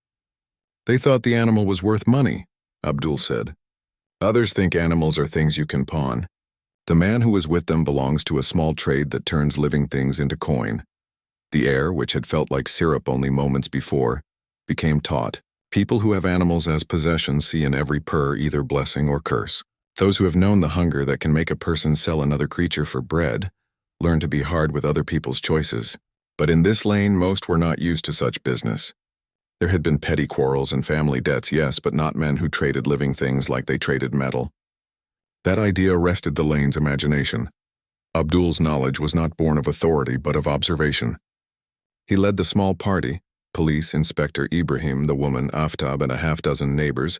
A: "They thought the animal was worth money," Abdul said. "Others think animals are things you can pawn. The man who was with them belongs to a small trade that turns living things into coin." The air, which had felt like syrup only moments before, became taut. People who have animals as possessions see in every purr either blessing or curse. Those who have known the hunger that can make a person sell another creature for bread learn to be hard with other people's choices. But in this Lane, most were not used to such business. There had been petty quarrels and family debts, yes, but not men who traded living things like they traded metal. That idea arrested the Lane's imagination. Abdul's knowledge was not born of authority, but of observation. He led the small party, police, Inspector Ibrahim, the woman, Aftab, and a half-dozen neighbors,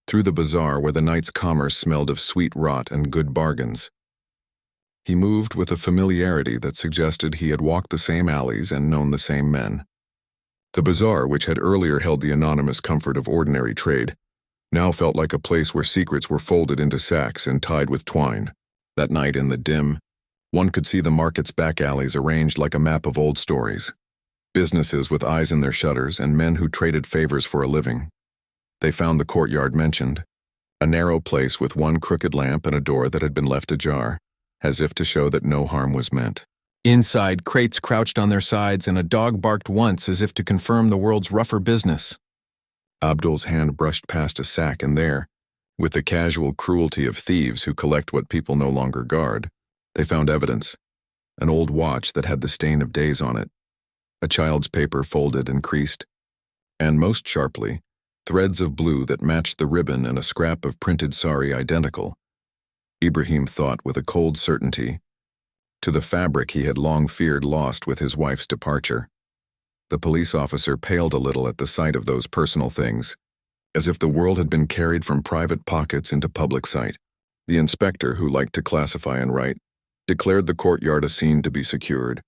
A: through the bazaar where the night's commerce smelled of sweet rot and good bargains. He moved with a familiarity that suggested he had walked the same alleys and known the same men. The bazaar, which had earlier held the anonymous comfort of ordinary trade, now felt like a place where secrets were folded into sacks and tied with twine. That night in the dim, one could see the market's back alleys arranged like a map of old stories. Businesses with eyes in their shutters and men who traded favors for a living. They found the courtyard mentioned, a narrow place with one crooked lamp and a door that had been left ajar, as if to show that no harm was meant. Inside, crates crouched on their sides and a dog barked once as if to confirm the world's rougher business. Abdul's hand brushed past a sack and there, with the casual cruelty of thieves who collect what people no longer guard, they found evidence. An old watch that had the stain of days on it, a child's paper folded and creased, and most sharply, threads of blue that matched the ribbon and a scrap of printed sari identical. Ibrahim thought with a cold certainty to the fabric he had long feared lost with his wife's departure. The police officer paled a little at the sight of those personal things, as if the world had been carried from private pockets into public sight. The inspector, who liked to classify and write, declared the courtyard a scene to be secured.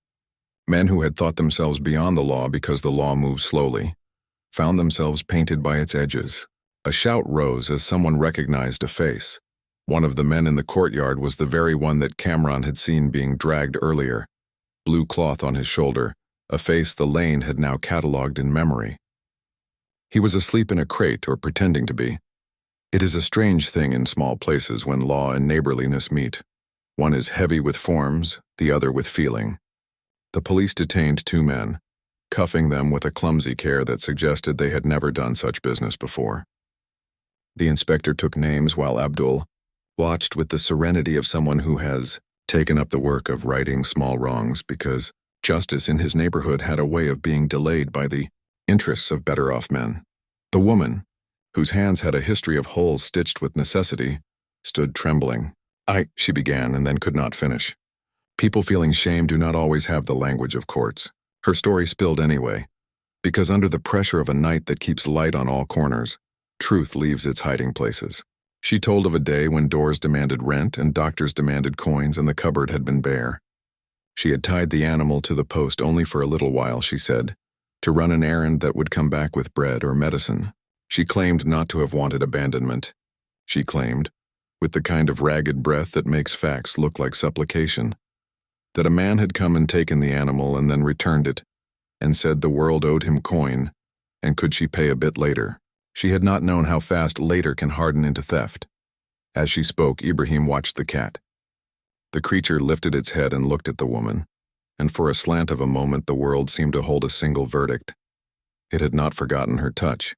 A: Men who had thought themselves beyond the law because the law moved slowly, found themselves painted by its edges. A shout rose as someone recognized a face. One of the men in the courtyard was the very one that Cameron had seen being dragged earlier. Blue cloth on his shoulder, a face the lane had now catalogued in memory. He was asleep in a crate, or pretending to be. It is a strange thing in small places when law and neighborliness meet. One is heavy with forms, the other with feeling. The police detained two men, cuffing them with a clumsy care that suggested they had never done such business before. The inspector took names while Abdul watched with the serenity of someone who has taken up the work of righting small wrongs because justice in his neighborhood had a way of being delayed by the interests of better-off men. The woman, whose hands had a history of holes stitched with necessity, stood trembling. She began and then could not finish. People feeling shame do not always have the language of courts. Her story spilled anyway, because under the pressure of a night that keeps light on all corners, truth leaves its hiding places. She told of a day when doors demanded rent and doctors demanded coins and the cupboard had been bare. She had tied the animal to the post only for a little while, she said, to run an errand that would come back with bread or medicine. She claimed not to have wanted abandonment. She claimed, with the kind of ragged breath that makes facts look like supplication, that a man had come and taken the animal and then returned it, and said the world owed him coin, and could she pay a bit later. She had not known how fast later can harden into theft. As she spoke, Ibrahim watched the cat. The creature lifted its head and looked at the woman, and for a slant of a moment the world seemed to hold a single verdict. It had not forgotten her touch.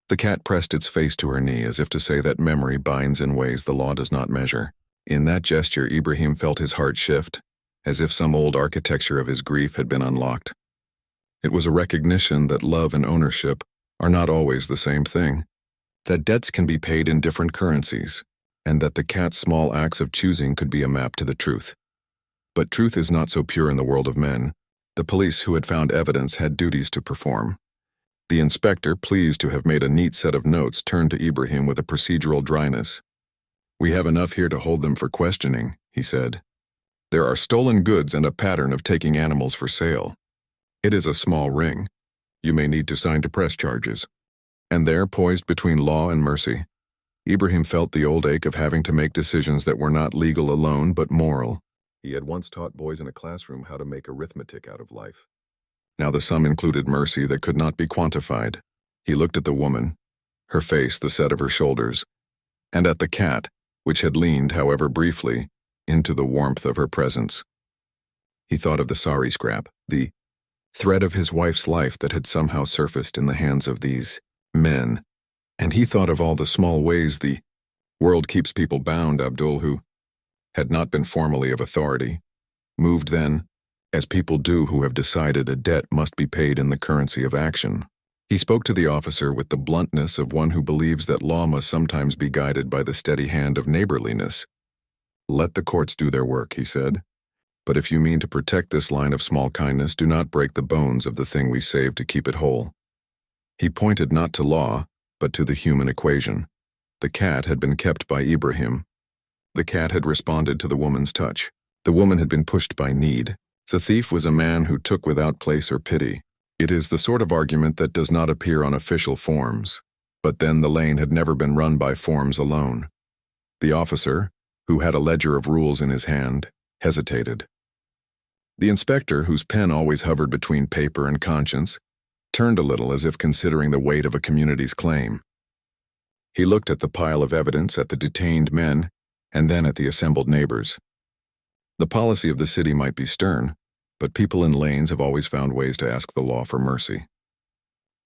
A: The cat pressed its face to her knee as if to say that memory binds in ways the law does not measure. In that gesture, Ibrahim felt his heart shift, as if some old architecture of his grief had been unlocked. It was a recognition that love and ownership are not always the same thing, that debts can be paid in different currencies, and that the cat's small acts of choosing could be a map to the truth. But truth is not so pure in the world of men. The police who had found evidence had duties to perform. The inspector, pleased to have made a neat set of notes, turned to Ibrahim with a procedural dryness. "We have enough here to hold them for questioning," he said. "There are stolen goods and a pattern of taking animals for sale. It is a small ring. You may need to sign to press charges." And there, poised between law and mercy, Ibrahim felt the old ache of having to make decisions that were not legal alone but moral. He had once taught boys in a classroom how to make arithmetic out of life. Now the sum included mercy that could not be quantified. He looked at the woman, her face the set of her shoulders, and at the cat, which had leaned, however briefly, into the warmth of her presence. He thought of the sari scrap, the thread of his wife's life that had somehow surfaced in the hands of these men, and he thought of all the small ways the world keeps people bound. Abdul, who had not been formally of authority, moved then, as people do who have decided a debt must be paid in the currency of action. He spoke to the officer with the bluntness of one who believes that law must sometimes be guided by the steady hand of neighborliness. "Let the courts do their work," he said. "But if you mean to protect this line of small kindness, do not break the bones of the thing we saved to keep it whole." He pointed not to law, but to the human equation. The cat had been kept by Ibrahim. The cat had responded to the woman's touch. The woman had been pushed by need. The thief was a man who took without place or pity. It is the sort of argument that does not appear on official forms, but then the lane had never been run by forms alone. The officer, who had a ledger of rules in his hand, hesitated. The inspector, whose pen always hovered between paper and conscience, turned a little as if considering the weight of a community's claim. He looked at the pile of evidence, at the detained men, and then at the assembled neighbors. The policy of the city might be stern, but people in lanes have always found ways to ask the law for mercy.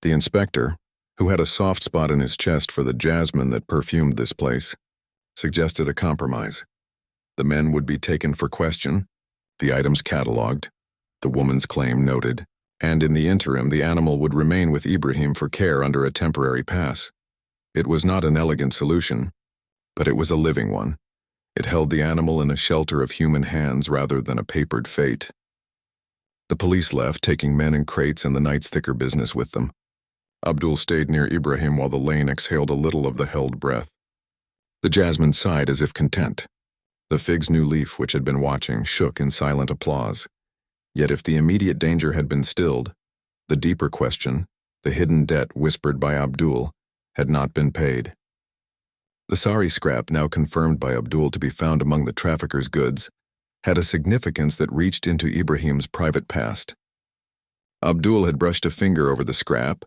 A: The inspector, who had a soft spot in his chest for the jasmine that perfumed this place, suggested a compromise. The men would be taken for question, the items catalogued, the woman's claim noted, and in the interim the animal would remain with Ibrahim for care under a temporary pass. It was not an elegant solution, but it was a living one. It held the animal in a shelter of human hands rather than a papered fate. The police left, taking men in crates and the night's thicker business with them. Abdul stayed near Ibrahim while the lane exhaled a little of the held breath. The jasmine sighed as if content. The fig's new leaf, which had been watching, shook in silent applause. Yet if the immediate danger had been stilled, the deeper question, the hidden debt whispered by Abdul, had not been paid. The sari scrap, now confirmed by Abdul to be found among the trafficker's goods, had a significance that reached into Ibrahim's private past. Abdul had brushed a finger over the scrap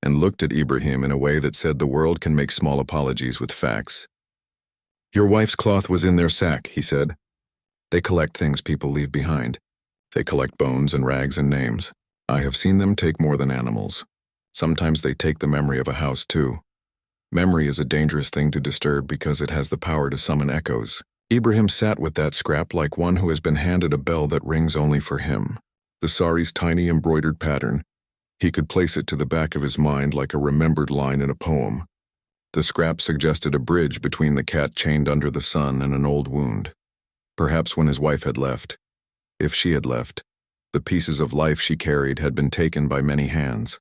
A: and looked at Ibrahim in a way that said the world can make small apologies with facts. "Your wife's cloth was in their sack," he said. "They collect things people leave behind. They collect bones and rags and names. I have seen them take more than animals. Sometimes they take the memory of a house, too. Memory is a dangerous thing to disturb because it has the power to summon echoes." Ibrahim sat with that scrap like one who has been handed a bell that rings only for him. The sari's tiny embroidered pattern. He could place it to the back of his mind like a remembered line in a poem. The scrap suggested a bridge between the cat chained under the sun and an old wound. Perhaps when his wife had left, if she had left, the pieces of life she carried had been taken by many hands.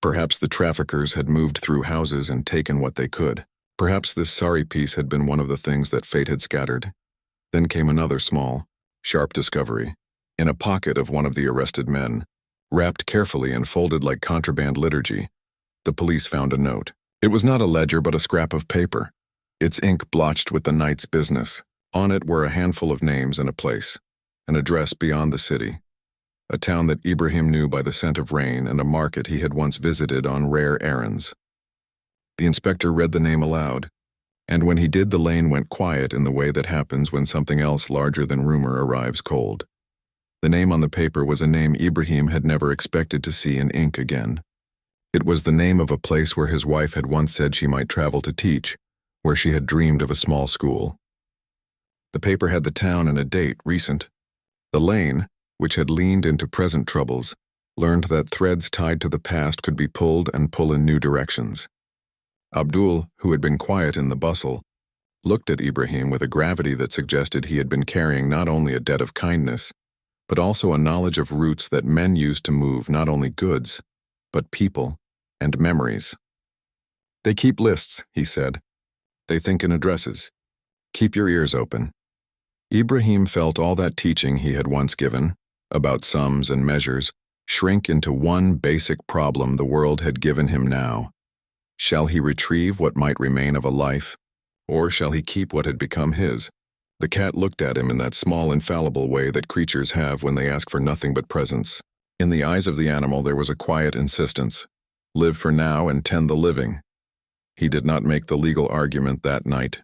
A: Perhaps the traffickers had moved through houses and taken what they could. Perhaps this sari piece had been one of the things that fate had scattered. Then came another small, sharp discovery. In a pocket of one of the arrested men, wrapped carefully and folded like contraband liturgy, the police found a note. It was not a ledger but a scrap of paper, its ink blotched with the night's business. On it were a handful of names and a place, an address beyond the city, a town that Ibrahim knew by the scent of rain and a market he had once visited on rare errands. The inspector read the name aloud, and when he did, the lane went quiet in the way that happens when something else larger than rumor arrives cold. The name on the paper was a name Ibrahim had never expected to see in ink again. It was the name of a place where his wife had once said she might travel to teach, where she had dreamed of a small school. The paper had the town and a date, recent. The lane, which had leaned into present troubles, learned that threads tied to the past could be pulled and pull in new directions. Abdul, who had been quiet in the bustle, looked at Ibrahim with a gravity that suggested he had been carrying not only a debt of kindness, but also a knowledge of roots that men use to move not only goods, but people and memories. "They keep lists," he said. "They think in addresses. Keep your ears open." Ibrahim felt all that teaching he had once given, about sums and measures, shrink into one basic problem the world had given him now. Shall he retrieve what might remain of a life, or shall he keep what had become his? The cat looked at him in that small, infallible way that creatures have when they ask for nothing but presents. In the eyes of the animal there was a quiet insistence. Live for now and tend the living. He did not make the legal argument that night.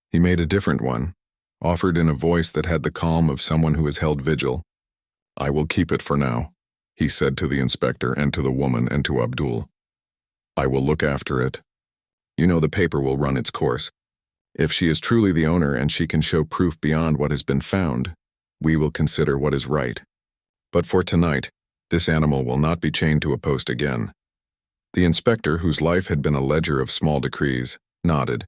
A: He made a different one, offered in a voice that had the calm of someone who has held vigil. "I will keep it for now," he said to the inspector and to the woman and to Abdul. "I will look after it. You know the paper will run its course. If she is truly the owner and she can show proof beyond what has been found, we will consider what is right. But for tonight, this animal will not be chained to a post again." The inspector, whose life had been a ledger of small decrees, nodded.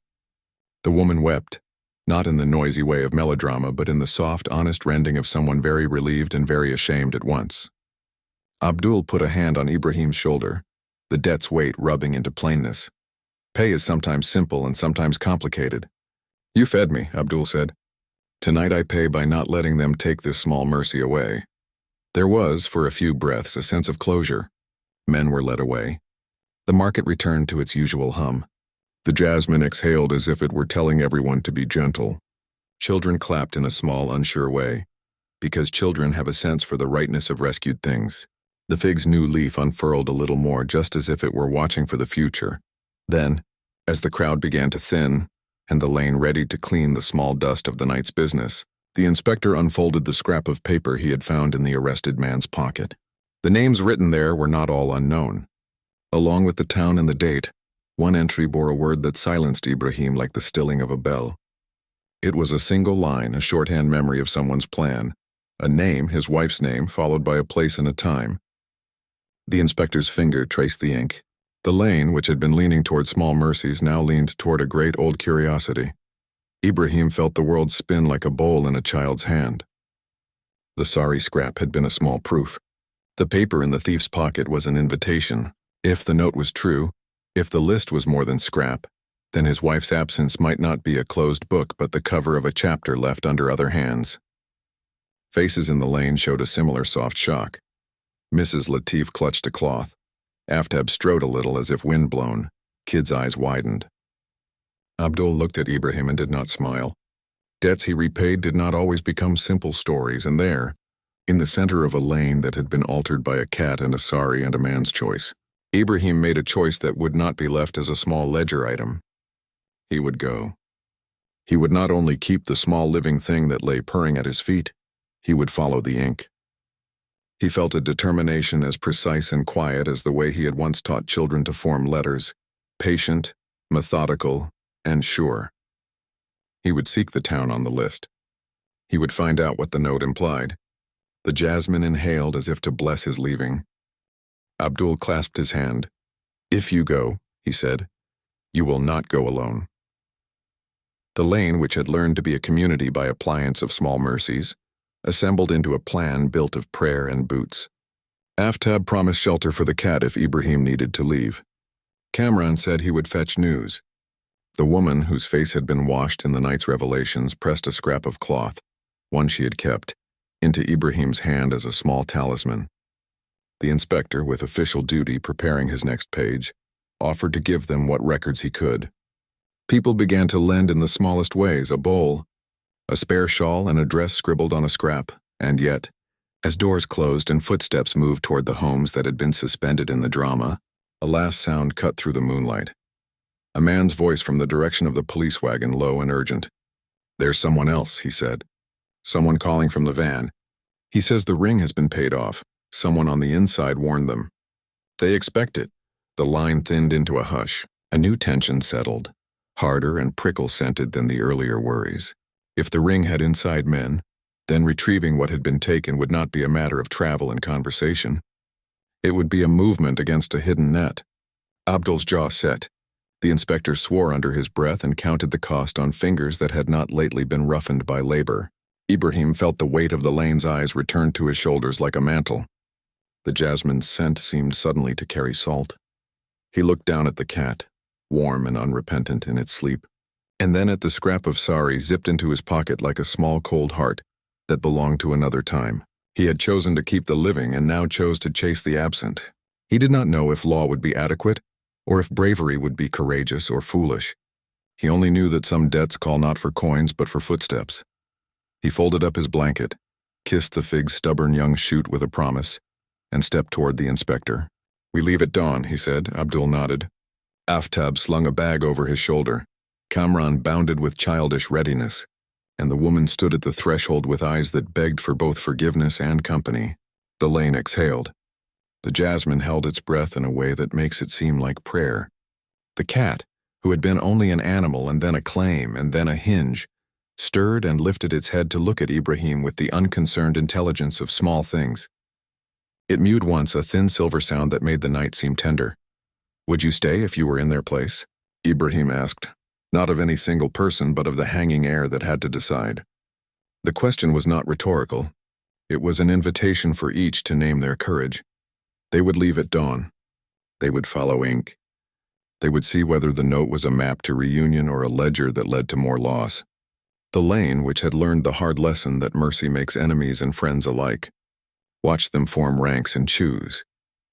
A: The woman wept, not in the noisy way of melodrama, but in the soft, honest rending of someone very relieved and very ashamed at once. Abdul put a hand on Ibrahim's shoulder, the debt's weight rubbing into plainness. "Pay is sometimes simple and sometimes complicated." "You fed me," Abdul said. "Tonight I pay by not letting them take this small mercy away." There was, for a few breaths, a sense of closure, Men were led away. The market returned to its usual hum. The jasmine exhaled as if it were telling everyone to be gentle. Children clapped in a small, unsure way, because children have a sense for the rightness of rescued things. The fig's new leaf unfurled a little more, just as if it were watching for the future. Then, as the crowd began to thin, and the lane readied to clean the small dust of the night's business, the inspector unfolded the scrap of paper he had found in the arrested man's pocket. The names written there were not all unknown. Along with the town and the date, one entry bore a word that silenced Ibrahim like the stilling of a bell. It was a single line, a shorthand memory of someone's plan, a name, his wife's name, followed by a place and a time. The inspector's finger traced the ink. The lane, which had been leaning toward small mercies, now leaned toward a great old curiosity. Ibrahim felt the world spin like a bowl in a child's hand. The sorry scrap had been a small proof. The paper in the thief's pocket was an invitation. If the note was true, if the list was more than scrap, then his wife's absence might not be a closed book but the cover of a chapter left under other hands. Faces in the lane showed a similar soft shock. Mrs. Latif clutched a cloth. Aftab strode a little as if wind-blown. Kid's eyes widened. Abdul looked at Ibrahim and did not smile. Debts he repaid did not always become simple stories, and there, in the center of a lane that had been altered by a cat and a sari and a man's choice, Ibrahim made a choice that would not be left as a small ledger item. He would go. He would not only keep the small living thing that lay purring at his feet, he would follow the ink. He felt a determination as precise and quiet as the way he had once taught children to form letters, patient, methodical, and sure. He would seek the town on the list. He would find out what the note implied. The jasmine inhaled as if to bless his leaving. Abdul clasped his hand. "If you go," he said, "you will not go alone." The lane, which had learned to be a community by appliance of small mercies, assembled into a plan built of prayer and boots. Aftab promised shelter for the cat if Ibrahim needed to leave. Kamran said he would fetch news. The woman, whose face had been washed in the night's revelations, pressed a scrap of cloth, one she had kept, into Ibrahim's hand as a small talisman. The inspector, with official duty preparing his next page, offered to give them what records he could. People began to lend in the smallest ways, a bowl, a spare shawl, and a dress scribbled on a scrap, and yet, as doors closed and footsteps moved toward the homes that had been suspended in the drama, a last sound cut through the moonlight. A man's voice from the direction of the police wagon, low and urgent. "There's someone else," he said. "Someone calling from the van. He says the ring has been paid off. Someone on the inside warned them." They expect it. The line thinned into a hush. A new tension settled, harder and prickle-scented than the earlier worries. If the ring had inside men, then retrieving what had been taken would not be a matter of travel and conversation. It would be a movement against a hidden net. Abdul's jaw set. The inspector swore under his breath and counted the cost on fingers that had not lately been roughened by labor. Ibrahim felt the weight of the lane's eyes return to his shoulders like a mantle. The jasmine's scent seemed suddenly to carry salt. He looked down at the cat, warm and unrepentant in its sleep, and then at the scrap of sari zipped into his pocket like a small cold heart that belonged to another time. He had chosen to keep the living and now chose to chase the absent. He did not know if law would be adequate, or if bravery would be courageous or foolish. He only knew that some debts call not for coins but for footsteps. He folded up his blanket, kissed the fig's stubborn young shoot with a promise, and stepped toward the inspector. "We leave at dawn," he said. Abdul nodded. Aftab slung a bag over his shoulder. Kamran bounded with childish readiness, and the woman stood at the threshold with eyes that begged for both forgiveness and company. The lane exhaled. The jasmine held its breath in a way that makes it seem like prayer. The cat, who had been only an animal and then a claim and then a hinge, stirred and lifted its head to look at Ibrahim with the unconcerned intelligence of small things. It mewed once, a thin silver sound that made the night seem tender. "Would you stay if you were in their place?" Ibrahim asked, not of any single person but of the hanging air that had to decide. The question was not rhetorical. It was an invitation for each to name their courage. They would leave at dawn. They would follow ink. They would see whether the note was a map to reunion or a ledger that led to more loss. The lane, which had learned the hard lesson that mercy makes enemies and friends alike, watched them form ranks and choose.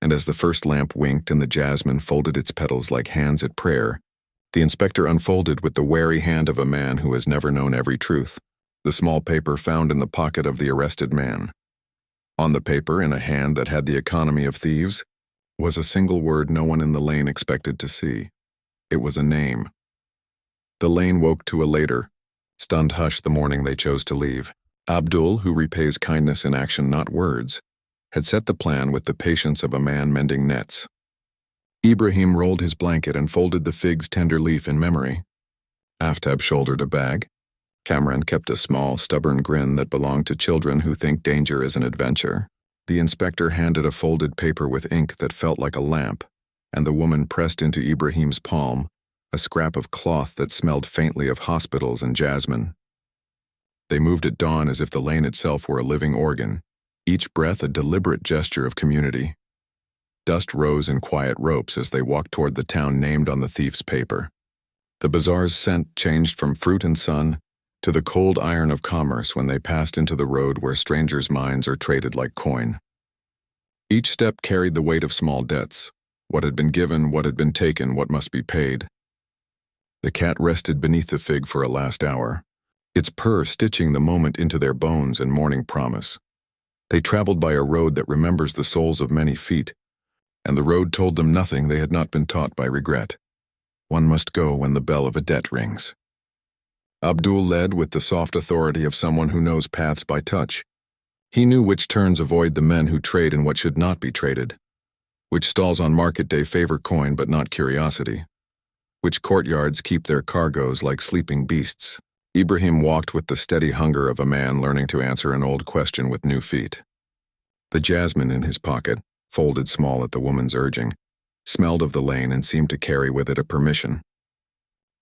A: and as the first lamp winked and the jasmine folded its petals like hands at prayer, the inspector unfolded with the wary hand of a man who has never known every truth, the small paper found in the pocket of the arrested man. On the paper, in a hand that had the economy of thieves, was a single word no one in the lane expected to see. It was a name. The lane woke to a later, stunned hush the morning they chose to leave. Abdul, who repays kindness in action, not words, had set the plan with the patience of a man mending nets. Ibrahim rolled his blanket and folded the fig's tender leaf in memory. Aftab shouldered a bag. Kamran kept a small, stubborn grin that belonged to children who think danger is an adventure. The inspector handed a folded paper with ink that felt like a lamp, and the woman pressed into Ibrahim's palm a scrap of cloth that smelled faintly of hospitals and jasmine. They moved at dawn as if the lane itself were a living organ, each breath a deliberate gesture of community. Dust rose in quiet ropes as they walked toward the town named on the thief's paper. The bazaar's scent changed from fruit and sun to the cold iron of commerce when they passed into the road where strangers' minds are traded like coin. Each step carried the weight of small debts, what had been given, what had been taken, what must be paid. The cat rested beneath the fig for a last hour, its purr stitching the moment into their bones and morning promise. They traveled by a road that remembers the soles of many feet, and the road told them nothing they had not been taught by regret. One must go when the bell of a debt rings. Abdul led with the soft authority of someone who knows paths by touch. He knew which turns avoid the men who trade in what should not be traded, which stalls on market day favor coin but not curiosity, which courtyards keep their cargoes like sleeping beasts. Ibrahim walked with the steady hunger of a man learning to answer an old question with new feet. The jasmine in his pocket, folded small at the woman's urging, smelled of the lane and seemed to carry with it a permission.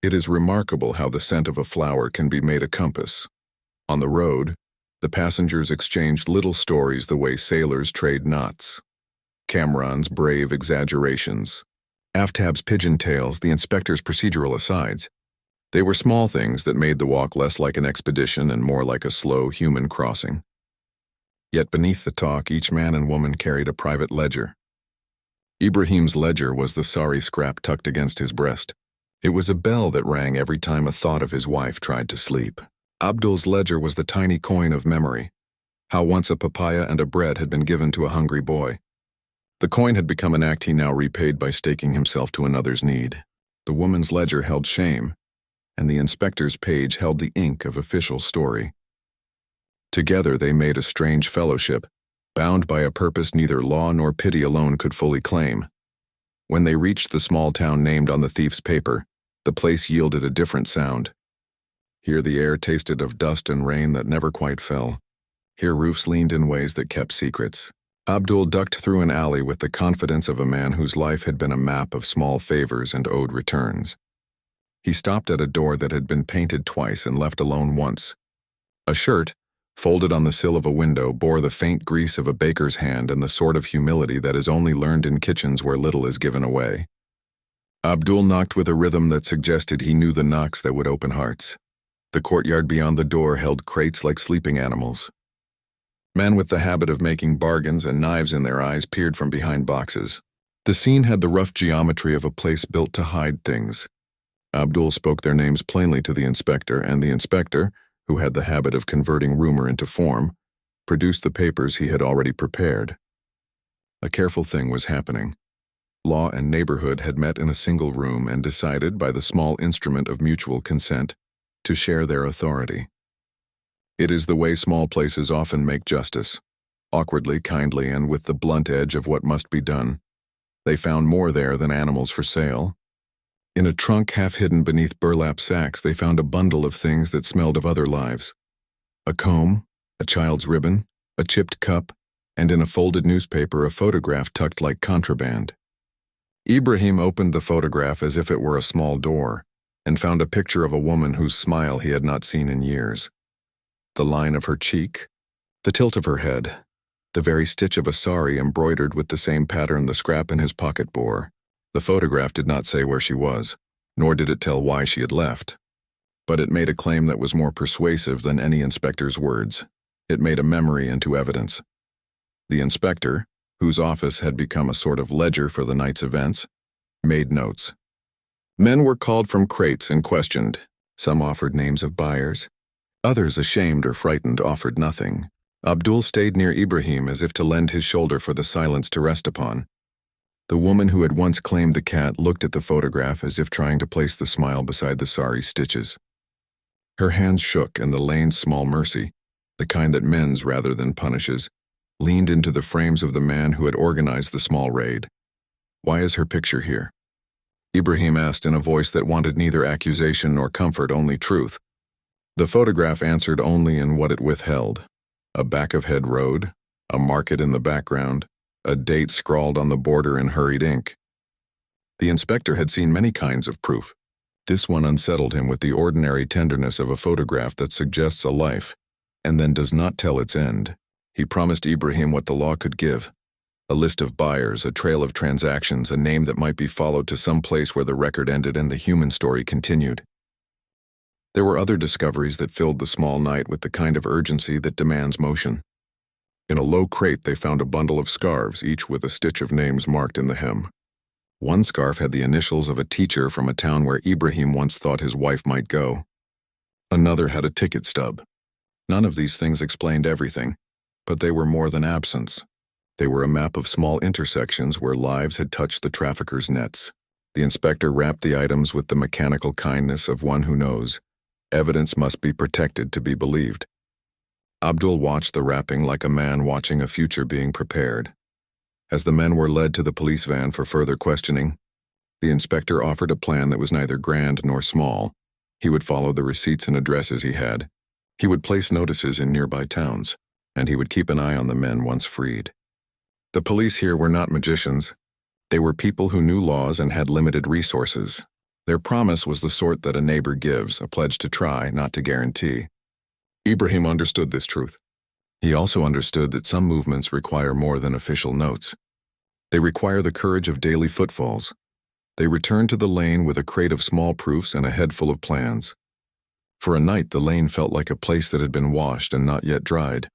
A: It is remarkable how the scent of a flower can be made a compass. On the road, the passengers exchanged little stories the way sailors trade knots. Kamran's brave exaggerations, Aftab's pigeon tails, the inspector's procedural asides. They were small things that made the walk less like an expedition and more like a slow human crossing. Yet beneath the talk, each man and woman carried a private ledger. Ibrahim's ledger was the sorry scrap tucked against his breast. It was a bell that rang every time a thought of his wife tried to sleep. Abdul's ledger was the tiny coin of memory, how once a papaya and a bread had been given to a hungry boy. The coin had become an act he now repaid by staking himself to another's need. The woman's ledger held shame, and the inspector's page held the ink of official story. Together they made a strange fellowship, bound by a purpose neither law nor pity alone could fully claim. When they reached the small town named on the thief's paper, the place yielded a different sound. Here the air tasted of dust and rain that never quite fell. Here roofs leaned in ways that kept secrets. Abdul ducked through an alley with the confidence of a man whose life had been a map of small favors and owed returns. He stopped at a door that had been painted twice and left alone once. A shirt, folded on the sill of a window, bore the faint grease of a baker's hand and the sort of humility that is only learned in kitchens where little is given away. Abdul knocked with a rhythm that suggested he knew the knocks that would open hearts. The courtyard beyond the door held crates like sleeping animals. Men with the habit of making bargains and knives in their eyes peered from behind boxes. The scene had the rough geometry of a place built to hide things. Abdul spoke their names plainly to the inspector, and the inspector, who had the habit of converting rumor into form, produced the papers he had already prepared. A careful thing was happening. Law and neighborhood had met in a single room and decided, by the small instrument of mutual consent, to share their authority. It is the way small places often make justice, awkwardly, kindly, and with the blunt edge of what must be done. They found more there than animals for sale. In a trunk half hidden beneath burlap sacks, they found a bundle of things that smelled of other lives. A comb, a child's ribbon, a chipped cup, and in a folded newspaper a photograph tucked like contraband. Ibrahim opened the photograph as if it were a small door, and found a picture of a woman whose smile he had not seen in years. The line of her cheek, the tilt of her head, the very stitch of a sari embroidered with the same pattern the scrap in his pocket bore. The photograph did not say where she was, nor did it tell why she had left. But it made a claim that was more persuasive than any inspector's words. It made a memory into evidence. The inspector, whose office had become a sort of ledger for the night's events, made notes. Men were called from crates and questioned. Some offered names of buyers. Others, ashamed or frightened, offered nothing. Abdul stayed near Ibrahim as if to lend his shoulder for the silence to rest upon. The woman who had once claimed the cat looked at the photograph as if trying to place the smile beside the sorry stitches. Her hands shook, and the lane's small mercy, the kind that mends rather than punishes, leaned into the frames of the man who had organized the small raid. "Why is her picture here?" Ibrahim asked in a voice that wanted neither accusation nor comfort, only truth. The photograph answered only in what it withheld. A back-of-head road, a market in the background, a date scrawled on the border in hurried ink. The inspector had seen many kinds of proof. This one unsettled him with the ordinary tenderness of a photograph that suggests a life, and then does not tell its end. He promised Ibrahim what the law could give: a list of buyers, a trail of transactions, a name that might be followed to some place where the record ended and the human story continued. There were other discoveries that filled the small night with the kind of urgency that demands motion. In a low crate they found a bundle of scarves, each with a stitch of names marked in the hem. One scarf had the initials of a teacher from a town where Ibrahim once thought his wife might go. Another had a ticket stub. None of these things explained everything, but they were more than absence. They were a map of small intersections where lives had touched the traffickers' nets. The inspector wrapped the items with the mechanical kindness of one who knows evidence must be protected to be believed. Abdul watched the wrapping like a man watching a future being prepared. As the men were led to the police van for further questioning, the inspector offered a plan that was neither grand nor small. He would follow the receipts and addresses he had. He would place notices in nearby towns, and he would keep an eye on the men once freed. The police here were not magicians. They were people who knew laws and had limited resources. Their promise was the sort that a neighbor gives, a pledge to try, not to guarantee. Ibrahim understood this truth. He also understood that some movements require more than official notes. They require the courage of daily footfalls. They returned to the lane with a crate of small proofs and a head full of plans. For a night, the lane felt like a place that had been washed and not yet dried.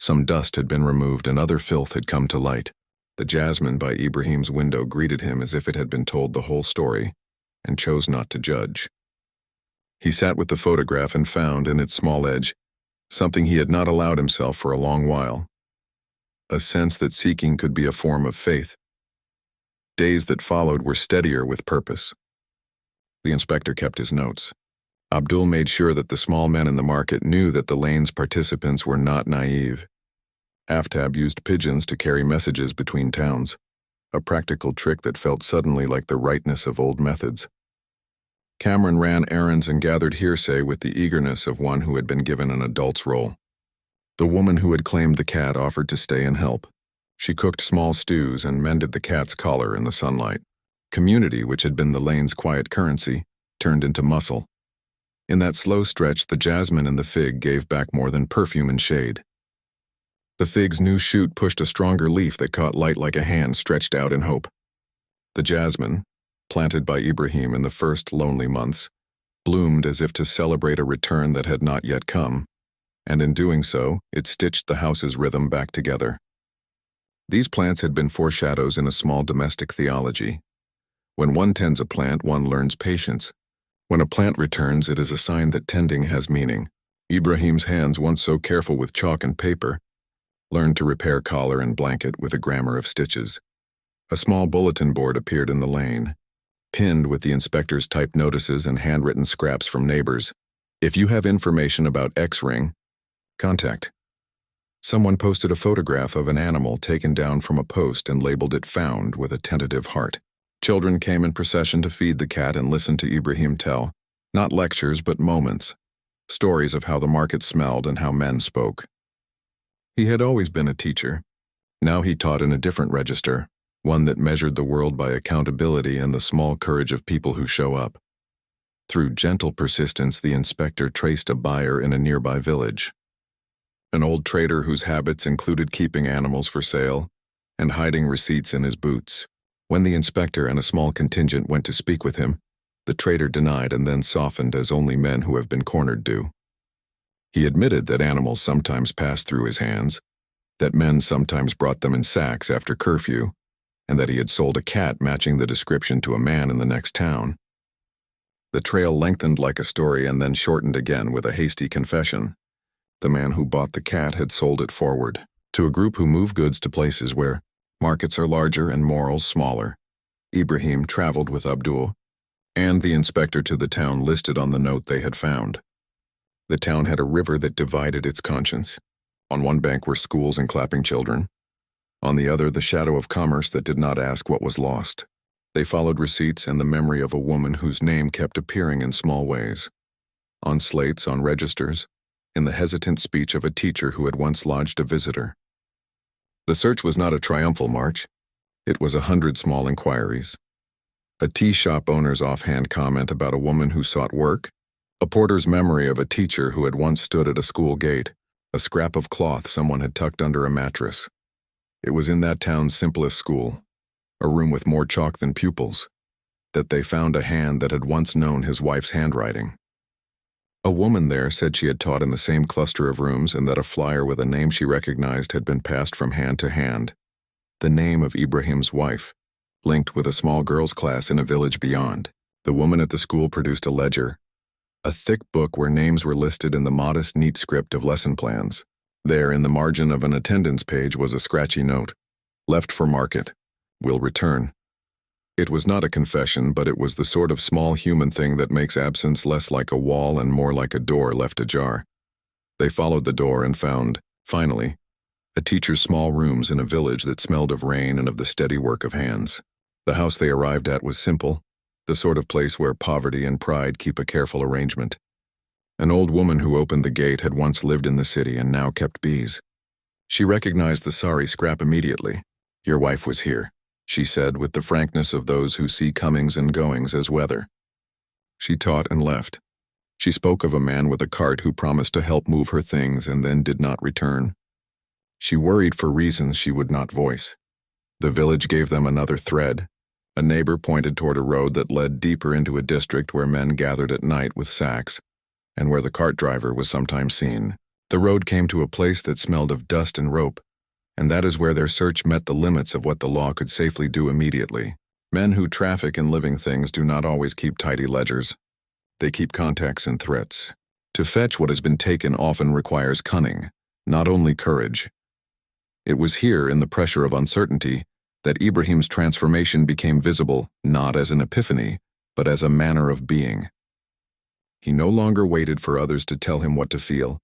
A: Some dust had been removed and other filth had come to light. The jasmine by Ibrahim's window greeted him as if it had been told the whole story, and chose not to judge. He sat with the photograph and found, in its small edge, something he had not allowed himself for a long while: a sense that seeking could be a form of faith. Days that followed were steadier with purpose. The inspector kept his notes. Abdul made sure that the small men in the market knew that the lane's participants were not naive. Aftab used pigeons to carry messages between towns, a practical trick that felt suddenly like the rightness of old methods. Cameron ran errands and gathered hearsay with the eagerness of one who had been given an adult's role. The woman who had claimed the cat offered to stay and help. She cooked small stews and mended the cat's collar in the sunlight. Community, which had been the lane's quiet currency, turned into muscle. In that slow stretch, the jasmine and the fig gave back more than perfume and shade. The fig's new shoot pushed a stronger leaf that caught light like a hand stretched out in hope. The jasmine, planted by Ibrahim in the first lonely months, bloomed as if to celebrate a return that had not yet come, and in doing so, it stitched the house's rhythm back together. These plants had been foreshadows in a small domestic theology. When one tends a plant, one learns patience. When a plant returns, it is a sign that tending has meaning. Ibrahim's hands, once so careful with chalk and paper, learned to repair collar and blanket with a grammar of stitches. A small bulletin board appeared in the lane, pinned with the inspector's typed notices and handwritten scraps from neighbors. If you have information about X ring, contact. Someone posted a photograph of an animal taken down from a post and labeled it found with a tentative heart. Children came in procession to feed the cat and listen to Ibrahim tell, not lectures but moments, stories of how the market smelled and how men spoke. He had always been a teacher. Now he taught in a different register, one that measured the world by accountability and the small courage of people who show up. Through gentle persistence, the inspector traced a buyer in a nearby village. An old trader whose habits included keeping animals for sale and hiding receipts in his boots. When the inspector and a small contingent went to speak with him, the trader denied and then softened as only men who have been cornered do. He admitted that animals sometimes passed through his hands, that men sometimes brought them in sacks after curfew, and that he had sold a cat matching the description to a man in the next town. The trail lengthened like a story and then shortened again with a hasty confession. The man who bought the cat had sold it forward to a group who move goods to places where markets are larger and morals smaller. Ibrahim traveled with Abdul and the inspector to the town listed on the note they had found. The town had a river that divided its conscience. On one bank were schools and clapping children. On the other, the shadow of commerce that did not ask what was lost. They followed receipts and the memory of a woman whose name kept appearing in small ways. On slates, on registers, in the hesitant speech of a teacher who had once lodged a visitor. The search was not a triumphal march. It was 100 small inquiries. A tea shop owner's offhand comment about a woman who sought work, a porter's memory of a teacher who had once stood at a school gate, a scrap of cloth someone had tucked under a mattress. It was in that town's simplest school, a room with more chalk than pupils, that they found a hand that had once known his wife's handwriting. A woman there said she had taught in the same cluster of rooms and that a flyer with a name she recognized had been passed from hand to hand. The name of Ibrahim's wife, linked with a small girls' class in a village beyond. The woman at the school produced a ledger, a thick book where names were listed in the modest, neat script of lesson plans. There, in the margin of an attendance page, was a scratchy note. Left for market. Will return. It was not a confession, but it was the sort of small human thing that makes absence less like a wall and more like a door left ajar. They followed the door and found, finally, a teacher's small rooms in a village that smelled of rain and of the steady work of hands. The house they arrived at was simple, the sort of place where poverty and pride keep a careful arrangement. An old woman who opened the gate had once lived in the city and now kept bees. She recognized the sorry scrap immediately. "Your wife was here," she said with the frankness of those who see comings and goings as weather. She taught and left. She spoke of a man with a cart who promised to help move her things and then did not return. She worried for reasons she would not voice. The village gave them another thread. A neighbor pointed toward a road that led deeper into a district where men gathered at night with sacks, and where the cart driver was sometimes seen. The road came to a place that smelled of dust and rope, and that is where their search met the limits of what the law could safely do immediately. Men who traffic in living things do not always keep tidy ledgers. They keep contacts and threats. To fetch what has been taken often requires cunning, not only courage. It was here, in the pressure of uncertainty, that Ibrahim's transformation became visible not as an epiphany, but as a manner of being. He no longer waited for others to tell him what to feel.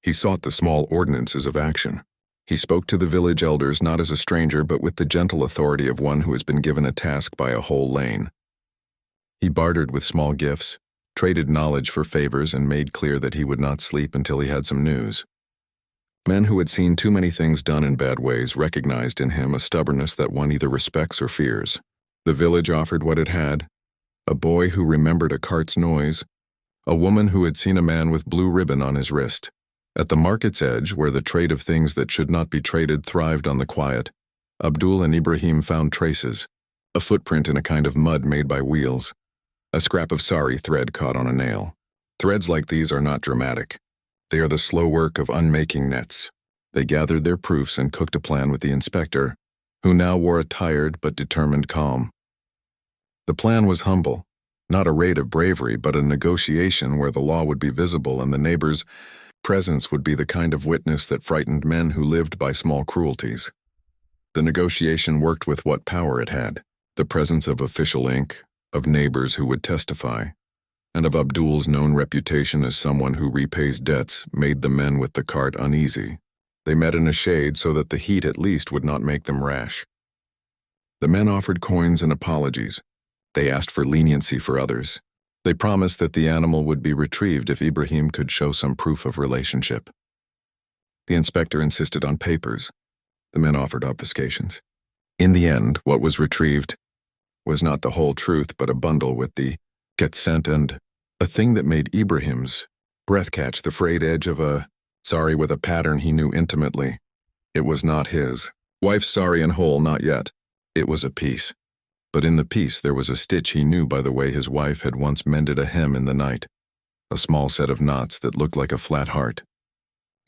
A: He sought the small ordinances of action. He spoke to the village elders not as a stranger but with the gentle authority of one who has been given a task by a whole lane. He bartered with small gifts, traded knowledge for favors, and made clear that he would not sleep until he had some news. Men who had seen too many things done in bad ways recognized in him a stubbornness that one either respects or fears. The village offered what it had: a boy who remembered a cart's noise, a woman who had seen a man with blue ribbon on his wrist. At the market's edge, where the trade of things that should not be traded thrived on the quiet, Abdul and Ibrahim found traces, a footprint in a kind of mud made by wheels, a scrap of sari thread caught on a nail. Threads like these are not dramatic. They are the slow work of unmaking nets. They gathered their proofs and cooked a plan with the inspector, who now wore a tired but determined calm. The plan was humble, not a raid of bravery, but a negotiation where the law would be visible and the neighbor's presence would be the kind of witness that frightened men who lived by small cruelties. The negotiation worked with what power it had: the presence of official ink, of neighbors who would testify, and of Abdul's known reputation as someone who repays debts made the men with the cart uneasy. They met in a shade so that the heat at least would not make them rash. The men offered coins and apologies. They asked for leniency for others. They promised that the animal would be retrieved if Ibrahim could show some proof of relationship. The inspector insisted on papers. The men offered obfuscations. In the end, what was retrieved was not the whole truth, but a bundle with the get sent and a thing that made Ibrahim's breath catch the frayed edge of a sari with a pattern he knew intimately. It was not his. Wife's sari and whole, not yet. It was a piece. But in the piece there was a stitch he knew by the way his wife had once mended a hem in the night, a small set of knots that looked like a flat heart.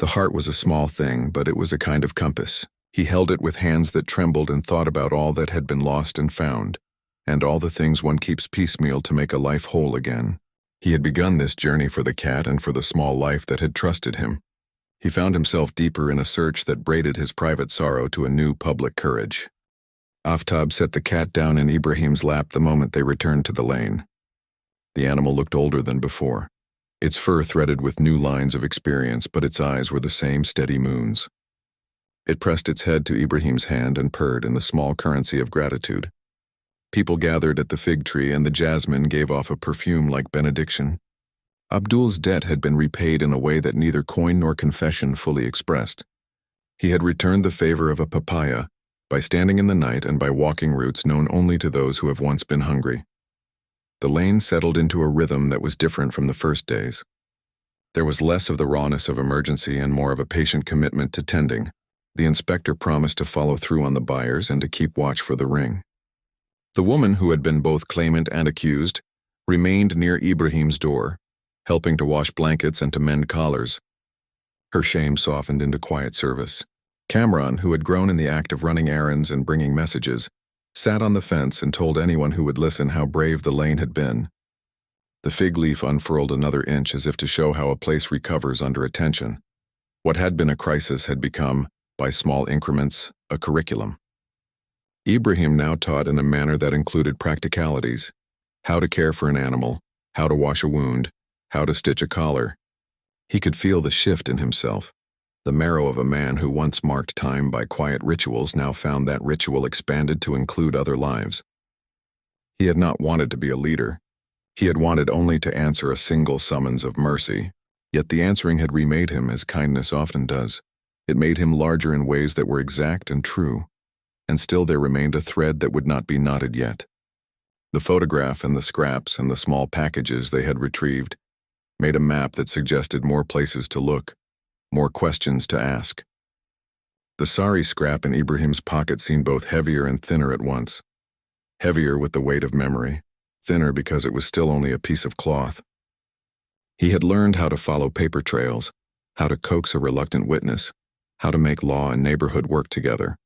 A: The heart was a small thing, but it was a kind of compass. He held it with hands that trembled and thought about all that had been lost and found, and all the things one keeps piecemeal to make a life whole again. He had begun this journey for the cat and for the small life that had trusted him. He found himself deeper in a search that braided his private sorrow to a new public courage. Aftab set the cat down in Ibrahim's lap the moment they returned to the lane. The animal looked older than before, its fur threaded with new lines of experience, but its eyes were the same steady moons. It pressed its head to Ibrahim's hand and purred in the small currency of gratitude. People gathered at the fig tree, and the jasmine gave off a perfume like benediction. Abdul's debt had been repaid in a way that neither coin nor confession fully expressed. He had returned the favor of a papaya by standing in the night and by walking routes known only to those who have once been hungry. The lane settled into a rhythm that was different from the first days. There was less of the rawness of emergency and more of a patient commitment to tending. The inspector promised to follow through on the buyers and to keep watch for the ring. The woman, who had been both claimant and accused, remained near Ibrahim's door, helping to wash blankets and to mend collars. Her shame softened into quiet service. Kamran, who had grown in the act of running errands and bringing messages, sat on the fence and told anyone who would listen how brave the lane had been. The fig leaf unfurled another inch as if to show how a place recovers under attention. What had been a crisis had become, by small increments, a curriculum. Ibrahim now taught in a manner that included practicalities: how to care for an animal, how to wash a wound, how to stitch a collar. He could feel the shift in himself. The marrow of a man who once marked time by quiet rituals now found that ritual expanded to include other lives. He had not wanted to be a leader. He had wanted only to answer a single summons of mercy, yet the answering had remade him as kindness often does. It made him larger in ways that were exact and true, and still there remained a thread that would not be knotted yet. The photograph and the scraps and the small packages they had retrieved made a map that suggested more places to look, more questions to ask. The sari scrap in Ibrahim's pocket seemed both heavier and thinner at once. Heavier with the weight of memory, thinner because it was still only a piece of cloth. He had learned how to follow paper trails, how to coax a reluctant witness, how to make law and neighborhood work together.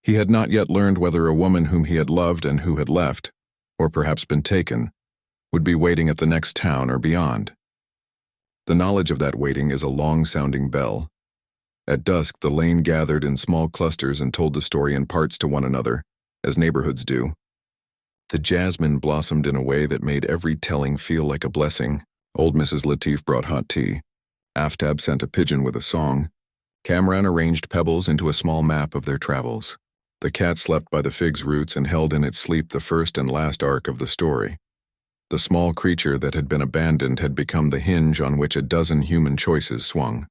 A: He had not yet learned whether a woman whom he had loved and who had left, or perhaps been taken, would be waiting at the next town or beyond. The knowledge of that waiting is a long-sounding bell. At dusk, the lane gathered in small clusters and told the story in parts to one another, as neighborhoods do. The jasmine blossomed in a way that made every telling feel like a blessing. Old Mrs. Latif brought hot tea. Aftab sent a pigeon with a song. Kamran arranged pebbles into a small map of their travels. The cat slept by the fig's roots and held in its sleep the first and last arc of the story. The small creature that had been abandoned had become the hinge on which a dozen human choices swung.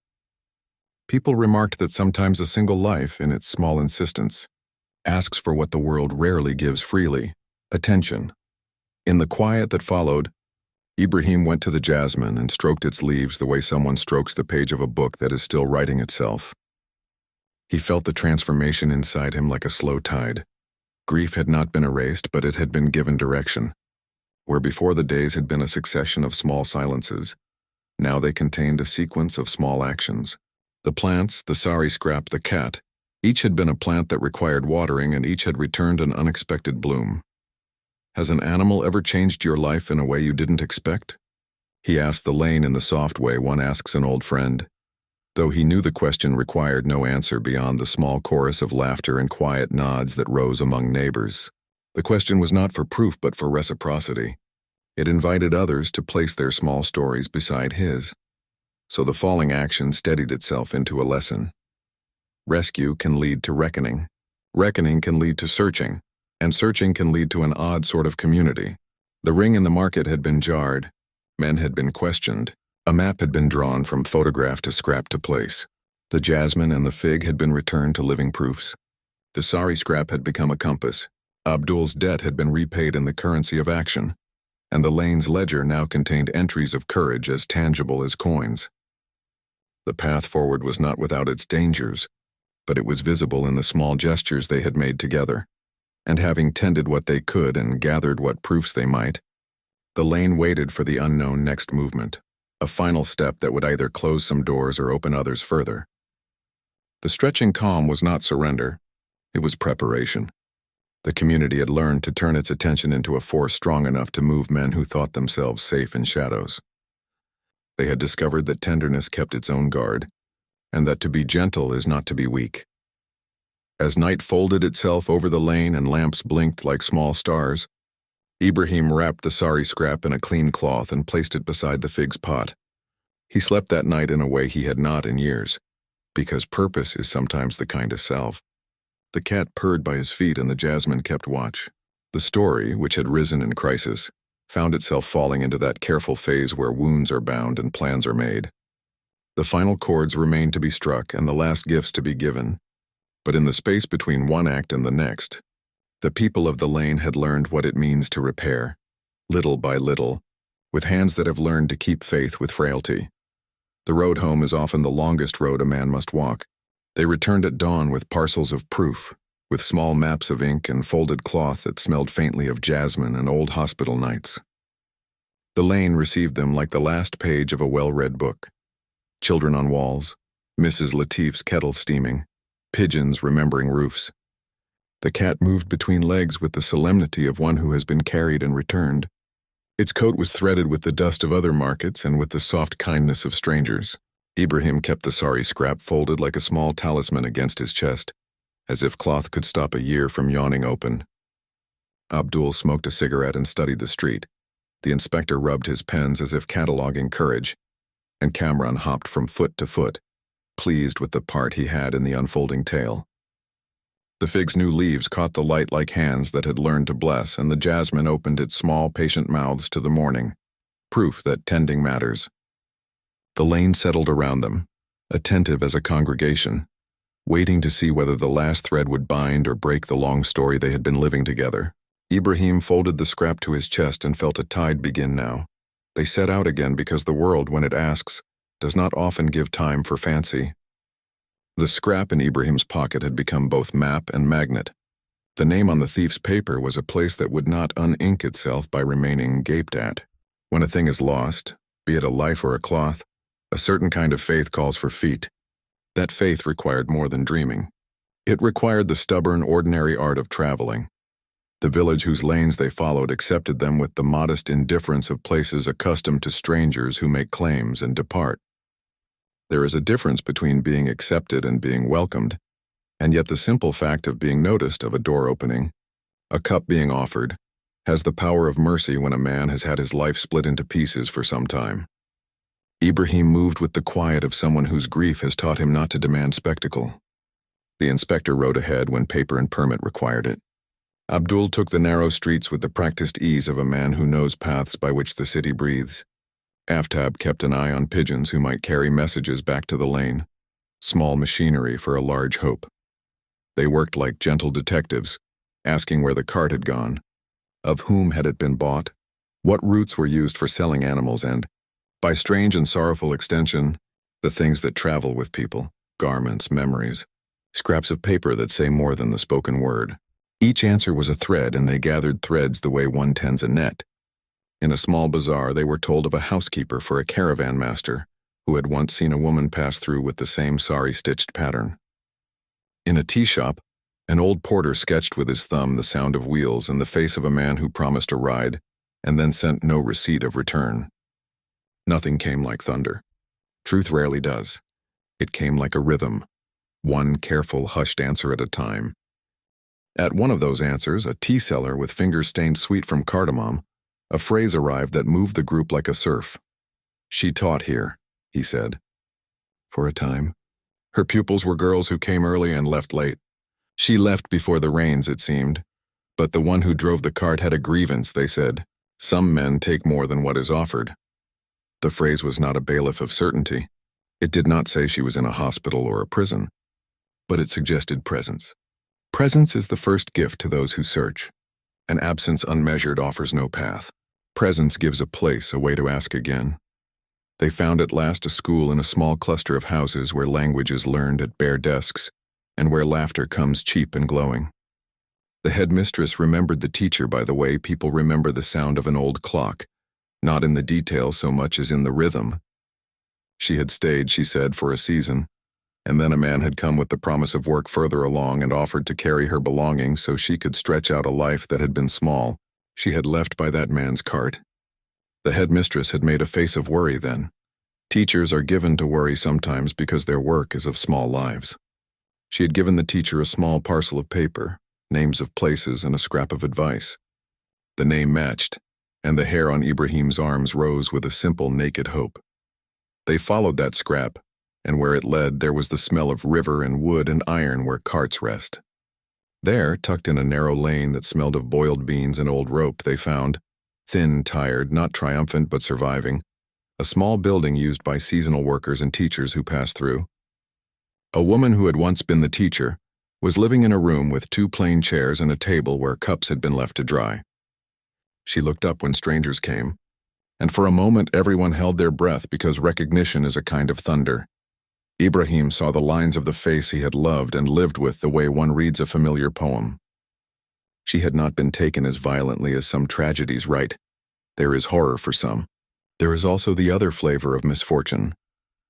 A: People remarked that sometimes a single life, in its small insistence, asks for what the world rarely gives freely: attention. In the quiet that followed, Ibrahim went to the jasmine and stroked its leaves the way someone strokes the page of a book that is still writing itself. He felt the transformation inside him like a slow tide. Grief had not been erased, but it had been given direction. Where before the days had been a succession of small silences, now they contained a sequence of small actions. The plants, the sari scrap, the cat, each had been a plant that required watering, and each had returned an unexpected bloom. Has an animal ever changed your life in a way you didn't expect? He asked the lane in the soft way one asks an old friend, though he knew the question required no answer beyond the small chorus of laughter and quiet nods that rose among neighbors. The question was not for proof but for reciprocity. It invited others to place their small stories beside his. So the falling action steadied itself into a lesson. Rescue can lead to reckoning. Reckoning can lead to searching. And searching can lead to an odd sort of community. The ring in the market had been jarred. Men had been questioned. A map had been drawn from photograph to scrap to place. The jasmine and the fig had been returned to living proofs. The sari scrap had become a compass. Abdul's debt had been repaid in the currency of action, and the lane's ledger now contained entries of courage as tangible as coins. The path forward was not without its dangers, but it was visible in the small gestures they had made together. And having tended what they could and gathered what proofs they might, the lane waited for the unknown next movement. a final step that would either close some doors or open others further. The stretching calm was not surrender, it was preparation. The community had learned to turn its attention into a force strong enough to move men who thought themselves safe in shadows. They had discovered that tenderness kept its own guard, and that to be gentle is not to be weak. As night folded itself over the lane and lamps blinked like small stars, Ibrahim wrapped the sorry scrap in a clean cloth and placed it beside the fig's pot. He slept that night in a way he had not in years, because purpose is sometimes the kindest salve. The cat purred by his feet and the jasmine kept watch. The story, which had risen in crisis, found itself falling into that careful phase where wounds are bound and plans are made. The final chords remained to be struck and the last gifts to be given, but in the space between one act and the next, the people of the lane had learned what it means to repair, little by little, with hands that have learned to keep faith with frailty. The road home is often the longest road a man must walk. They returned at dawn with parcels of proof, with small maps of ink and folded cloth that smelled faintly of jasmine and old hospital nights. The lane received them like the last page of a well-read book. Children on walls, Mrs. Latif's kettle steaming, pigeons remembering roofs. The cat moved between legs with the solemnity of one who has been carried and returned. Its coat was threaded with the dust of other markets and with the soft kindness of strangers. Ibrahim kept the sorry scrap folded like a small talisman against his chest, as if cloth could stop a year from yawning open. Abdul smoked a cigarette and studied the street. The inspector rubbed his pens as if cataloging courage, and Kamran hopped from foot to foot, pleased with the part he had in the unfolding tale. The fig's new leaves caught the light like hands that had learned to bless, and the jasmine opened its small, patient mouths to the morning, proof that tending matters. The lane settled around them, attentive as a congregation, waiting to see whether the last thread would bind or break the long story they had been living together. Ibrahim folded the scrap to his chest and felt a tide begin now. They set out again because the world, when it asks, does not often give time for fancy. The scrap in Ibrahim's pocket had become both map and magnet. The name on the thief's paper was a place that would not unink itself by remaining gaped at. When a thing is lost, be it a life or a cloth, a certain kind of faith calls for feet. That faith required more than dreaming. It required the stubborn, ordinary art of traveling. The village whose lanes they followed accepted them with the modest indifference of places accustomed to strangers who make claims and depart. There is a difference between being accepted and being welcomed, and yet the simple fact of being noticed, of a door opening, a cup being offered, has the power of mercy when a man has had his life split into pieces for some time. Ibrahim moved with the quiet of someone whose grief has taught him not to demand spectacle. The inspector rode ahead when paper and permit required it. Abdul took the narrow streets with the practiced ease of a man who knows paths by which the city breathes. Aftab kept an eye on pigeons who might carry messages back to the lane, small machinery for a large hope. They worked like gentle detectives, asking where the cart had gone, of whom had it been bought, what routes were used for selling animals, and, by strange and sorrowful extension, the things that travel with people, garments, memories, scraps of paper that say more than the spoken word. Each answer was a thread, and they gathered threads the way one tends a net. In a small bazaar, they were told of a housekeeper for a caravan master who had once seen a woman pass through with the same sorry stitched pattern. In a tea shop, an old porter sketched with his thumb the sound of wheels and the face of a man who promised a ride and then sent no receipt of return. Nothing came like thunder. Truth rarely does. It came like a rhythm, one careful, hushed answer at a time. At one of those answers, a tea seller with fingers stained sweet from cardamom, a phrase arrived that moved the group like a surf. "She taught here," he said. For a time. Her pupils were girls who came early and left late. She left before the rains, it seemed. But the one who drove the cart had a grievance, they said. Some men take more than what is offered. The phrase was not a bailiff of certainty. It did not say she was in a hospital or a prison. But it suggested presence. Presence is the first gift to those who search. An absence unmeasured offers no path. Presence gives a place, a way to ask again. They found at last a school in a small cluster of houses where language is learned at bare desks, and where laughter comes cheap and glowing. The headmistress remembered the teacher by the way people remember the sound of an old clock, not in the detail so much as in the rhythm, She had stayed, she said, for a season, and then a man had come with the promise of work further along and offered to carry her belongings so she could stretch out a life that had been small. She had left by that man's cart. The headmistress had made a face of worry then. Teachers are given to worry sometimes because their work is of small lives. She had given the teacher a small parcel of paper, names of places, and a scrap of advice. The name matched, and the hair on Ibrahim's arms rose with a simple, naked hope. They followed that scrap, and where it led there was the smell of river and wood and iron where carts rest. There, tucked in a narrow lane that smelled of boiled beans and old rope, they found, thin, tired, not triumphant but surviving, a small building used by seasonal workers and teachers who passed through. A woman who had once been the teacher was living in a room with 2 plain chairs and a table where cups had been left to dry. She looked up when strangers came, and for a moment everyone held their breath because recognition is a kind of thunder. Ibrahim saw the lines of the face he had loved and lived with the way one reads a familiar poem. She had not been taken as violently as some tragedies write. There is horror for some. There is also the other flavor of misfortune,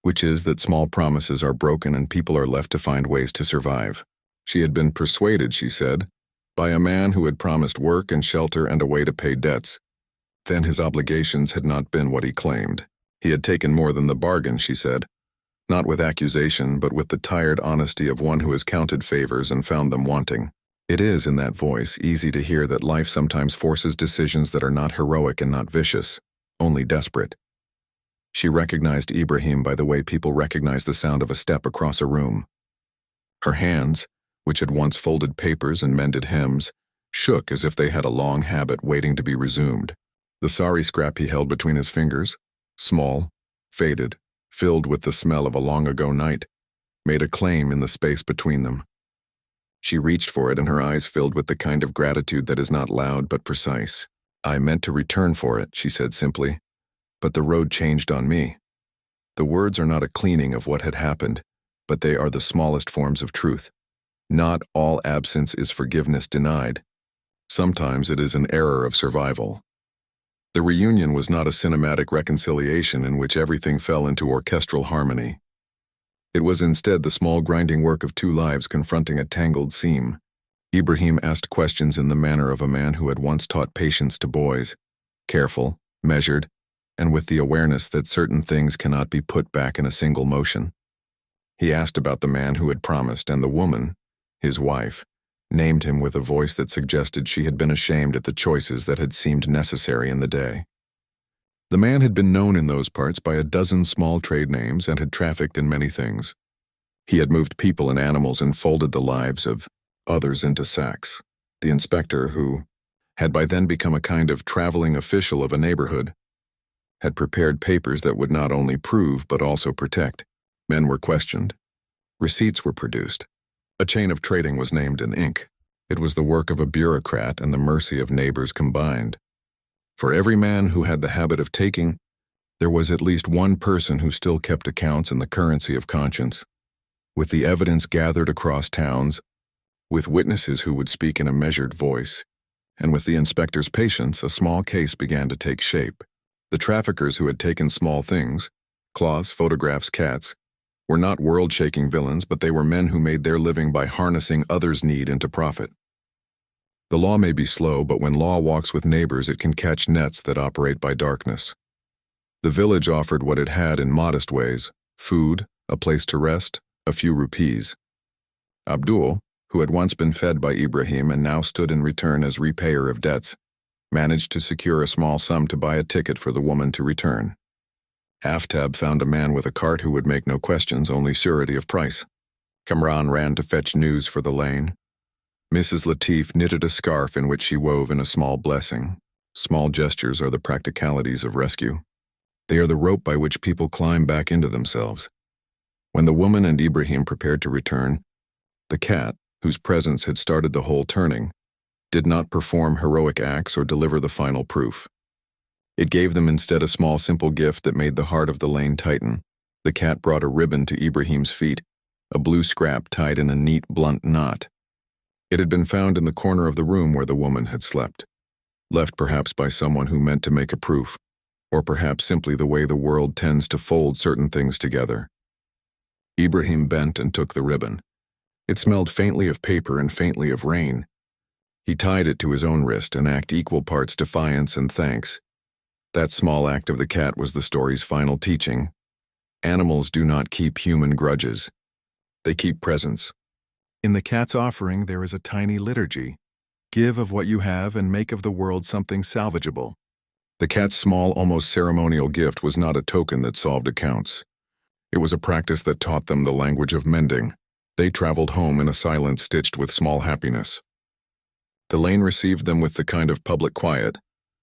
A: which is that small promises are broken and people are left to find ways to survive. She had been persuaded, she said, by a man who had promised work and shelter and a way to pay debts. Then his obligations had not been what he claimed. He had taken more than the bargain, she said, not with accusation, but with the tired honesty of one who has counted favors and found them wanting. It is, in that voice, easy to hear that life sometimes forces decisions that are not heroic and not vicious, only desperate. She recognized Ibrahim by the way people recognize the sound of a step across a room. Her hands, which had once folded papers and mended hems, shook as if they had a long habit waiting to be resumed. The sorry scrap he held between his fingers, small, faded, filled with the smell of a long-ago night, made a claim in the space between them. She reached for it and her eyes filled with the kind of gratitude that is not loud but precise. I meant to return for it, she said simply, but the road changed on me. The words are not a cleaning of what had happened, but they are the smallest forms of truth. Not all absence is forgiveness denied. Sometimes it is an error of survival. The reunion was not a cinematic reconciliation in which everything fell into orchestral harmony. It was instead the small grinding work of 2 lives confronting a tangled seam. Ibrahim asked questions in the manner of a man who had once taught patience to boys, careful, measured, and with the awareness that certain things cannot be put back in a single motion. He asked about the man who had promised, and the woman, his wife, named him with a voice that suggested she had been ashamed at the choices that had seemed necessary in the day. The man had been known in those parts by a dozen small trade names and had trafficked in many things. He had moved people and animals and folded the lives of others into sacks. The inspector, who had by then become a kind of traveling official of a neighborhood, had prepared papers that would not only prove but also protect. Men were questioned. Receipts were produced. A chain of trading was named in ink. It was the work of a bureaucrat and the mercy of neighbors combined. For every man who had the habit of taking, there was at least one person who still kept accounts in the currency of conscience. With the evidence gathered across towns, with witnesses who would speak in a measured voice, and with the inspector's patience, a small case began to take shape. The traffickers who had taken small things, cloths, photographs, cats, were not world-shaking villains, but they were men who made their living by harnessing others' need into profit. The law may be slow, but when law walks with neighbors, it can catch nets that operate by darkness. The village offered what it had in modest ways: food, a place to rest, a few rupees. Abdul, who had once been fed by Ibrahim and now stood in return as repayer of debts, managed to secure a small sum to buy a ticket for the woman to return. Aftab found a man with a cart who would make no questions, only surety of price. Kamran ran to fetch news for the lane. Mrs. Latif knitted a scarf in which she wove in a small blessing. Small gestures are the practicalities of rescue. They are the rope by which people climb back into themselves. When the woman and Ibrahim prepared to return, the cat, whose presence had started the whole turning, did not perform heroic acts or deliver the final proof. It gave them instead a small simple gift that made the heart of the lane tighten. The cat brought a ribbon to Ibrahim's feet, a blue scrap tied in a neat, blunt knot. It had been found in the corner of the room where the woman had slept, left perhaps by someone who meant to make a proof. or perhaps simply the way the world tends to fold certain things together. Ibrahim bent and took the ribbon. It smelled faintly of paper and faintly of rain. He tied it to his own wrist, an act equal parts defiance and thanks. That small act of the cat was the story's final teaching. Animals do not keep human grudges. They keep presents. In the cat's offering there is a tiny liturgy. Give of what you have and make of the world something salvageable. The cat's small, almost ceremonial gift was not a token that solved accounts. It was a practice that taught them the language of mending. They traveled home in a silence stitched with small happiness. The lane received them with the kind of public quiet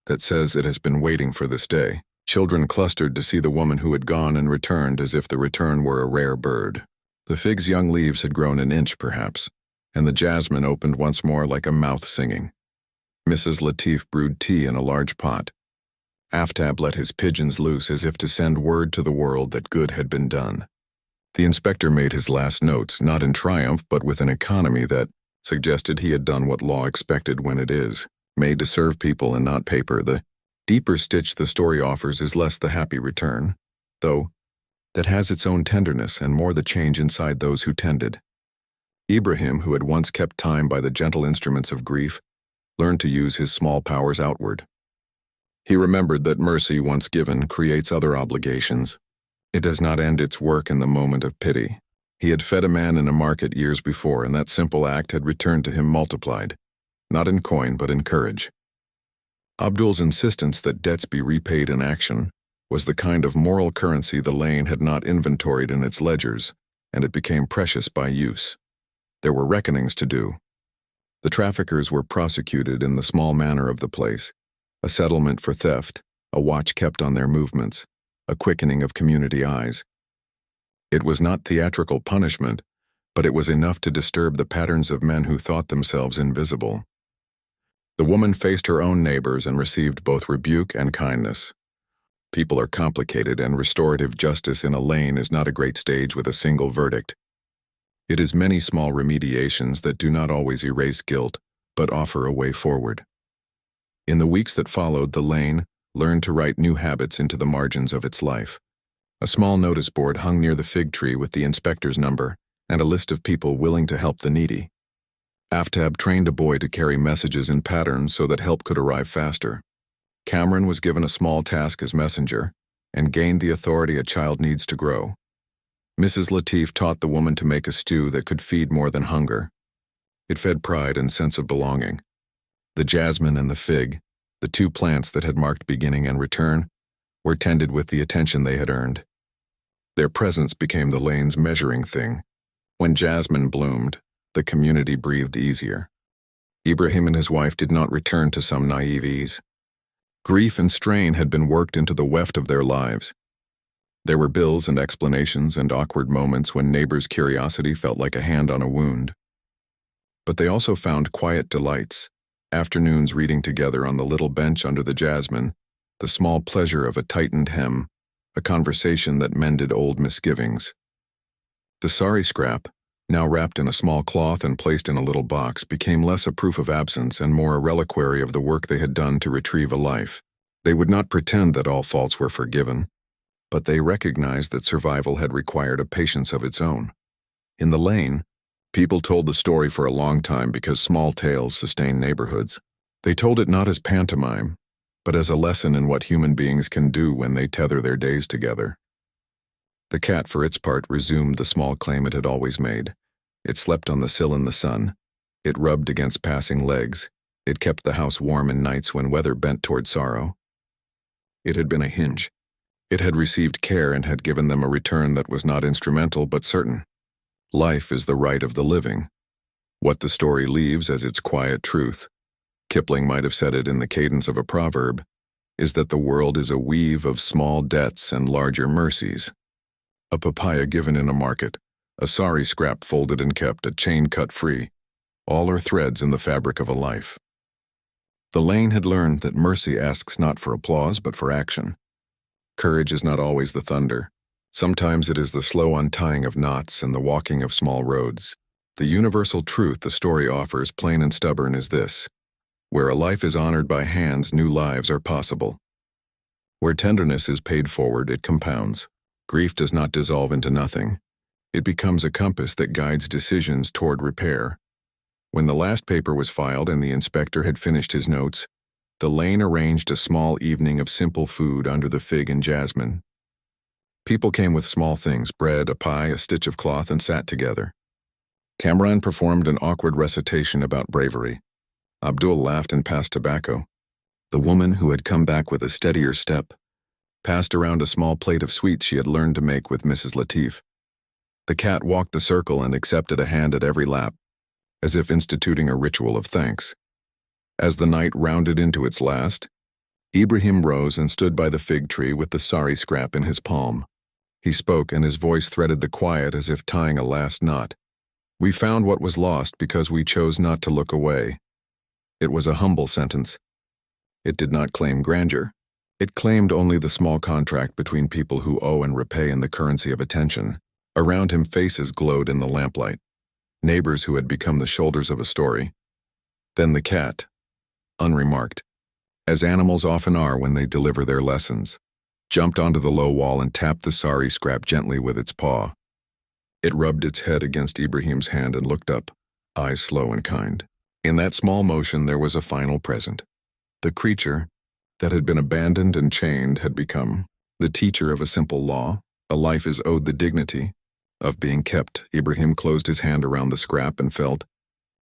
A: that says it has been waiting for this day. Children clustered to see the woman who had gone and returned as if the return were a rare bird. The fig's young leaves had grown an inch, perhaps, and the jasmine opened once more like a mouth singing. Mrs. Latif brewed tea in a large pot. Aftab let his pigeons loose as if to send word to the world that good had been done. The inspector made his last notes, not in triumph, but with an economy that suggested he had done what law expected when it is, made to serve people and not paper. The deeper stitch the story offers is less the happy return, though, that has its own tenderness and more the change inside those who tended. Ibrahim, who had once kept time by the gentle instruments of grief, learned to use his small powers outward. He remembered that mercy once given creates other obligations. It does not end its work in the moment of pity. He had fed a man in a market years before, and that simple act had returned to him multiplied, not in coin but in courage. Abdul's insistence that debts be repaid in action was the kind of moral currency the lane had not inventoried in its ledgers, and it became precious by use. There were reckonings to do. The traffickers were prosecuted in the small manner of the place, a settlement for theft, a watch kept on their movements, a quickening of community eyes. It was not theatrical punishment, but it was enough to disturb the patterns of men who thought themselves invisible. The woman faced her own neighbors and received both rebuke and kindness. People are complicated, and restorative justice in a lane is not a great stage with a single verdict. It is many small remediations that do not always erase guilt, but offer a way forward. In the weeks that followed, the lane learned to write new habits into the margins of its life. A small notice board hung near the fig tree with the inspector's number and a list of people willing to help the needy. Aftab trained a boy to carry messages in patterns so that help could arrive faster. Cameron was given a small task as messenger and gained the authority a child needs to grow. Mrs. Latif taught the woman to make a stew that could feed more than hunger. It fed pride and sense of belonging. The jasmine and the fig, the two plants that had marked beginning and return, were tended with the attention they had earned. Their presence became the lane's measuring thing. When jasmine bloomed, the community breathed easier. Ibrahim and his wife did not return to some naive ease. Grief and strain had been worked into the weft of their lives. There were bills and explanations and awkward moments when neighbors' curiosity felt like a hand on a wound. But they also found quiet delights, afternoons reading together on the little bench under the jasmine, the small pleasure of a tightened hem, a conversation that mended old misgivings. The sari scrap, now wrapped in a small cloth and placed in a little box, became less a proof of absence and more a reliquary of the work they had done to retrieve a life. They would not pretend that all faults were forgiven, but they recognized that survival had required a patience of its own. In the lane, people told the story for a long time because small tales sustain neighborhoods. They told it not as pantomime, but as a lesson in what human beings can do when they tether their days together. The cat, for its part, resumed the small claim it had always made. It slept on the sill in the sun. It rubbed against passing legs. It kept the house warm in nights when weather bent toward sorrow. It had been a hinge. It had received care and had given them a return that was not instrumental but certain. Life is the right of the living. What the story leaves as its quiet truth, Kipling might have said it in the cadence of a proverb, is that the world is a weave of small debts and larger mercies. A papaya given in a market, a sari scrap folded and kept, a chain cut free, all are threads in the fabric of a life. The lane had learned that mercy asks not for applause but for action. Courage is not always the thunder. Sometimes it is the slow untying of knots and the walking of small roads. The universal truth the story offers, plain and stubborn, is this: where a life is honored by hands, new lives are possible. Where tenderness is paid forward, it compounds. Grief does not dissolve into nothing. It becomes a compass that guides decisions toward repair. When the last paper was filed and the inspector had finished his notes, the Lane arranged a small evening of simple food under the fig and jasmine. People came with small things, bread, a pie, a stitch of cloth, and sat together. Kamran performed an awkward recitation about bravery. Abdul laughed and passed tobacco. The woman, who had come back with a steadier step, passed around a small plate of sweets she had learned to make with Mrs. Latif. The cat walked the circle and accepted a hand at every lap, as if instituting a ritual of thanks. As the night rounded into its last, Ibrahim rose and stood by the fig tree with the sari scrap in his palm. He spoke, and his voice threaded the quiet as if tying a last knot. We found what was lost because we chose not to look away. It was a humble sentence. It did not claim grandeur. It claimed only the small contract between people who owe and repay in the currency of attention. Around him, faces glowed in the lamplight. Neighbors who had become the shoulders of a story. Then the cat, unremarked, as animals often are when they deliver their lessons, jumped onto the low wall and tapped the sari scrap gently with its paw. It rubbed its head against Ibrahim's hand and looked up, eyes slow and kind. In that small motion there was a final present. The creature that had been abandoned and chained had become the teacher of a simple law. A life is owed the dignity of being kept. Ibrahim closed his hand around the scrap and felt,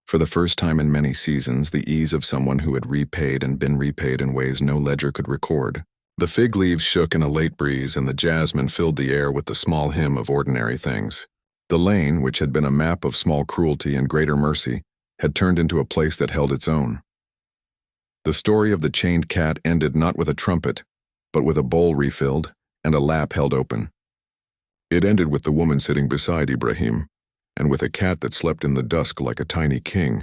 A: for the first time in many seasons, the ease of someone who had repaid and been repaid in ways no ledger could record. The fig leaves shook in a late breeze, and the jasmine filled the air with the small hymn of ordinary things. The lane, which had been a map of small cruelty and greater mercy, had turned into a place that held its own. The story of the chained cat ended not with a trumpet, but with a bowl refilled and a lap held open. It ended with the woman sitting beside Ibrahim, and with a cat that slept in the dusk like a tiny king.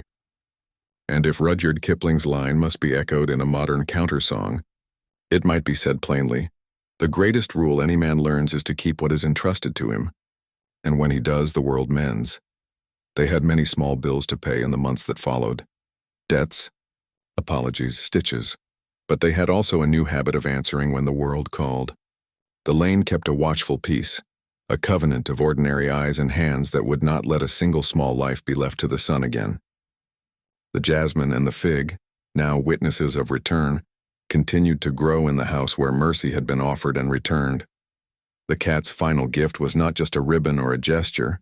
A: And if Rudyard Kipling's line must be echoed in a modern countersong, it might be said plainly, the greatest rule any man learns is to keep what is entrusted to him, and when he does, the world mends. They had many small bills to pay in the months that followed. Debts, apologies, stitches. But they had also a new habit of answering when the world called. The Lane kept a watchful peace, a covenant of ordinary eyes and hands that would not let a single small life be left to the sun again. The jasmine and the fig, now witnesses of return, continued to grow in the house where mercy had been offered and returned. The cat's final gift was not just a ribbon or a gesture.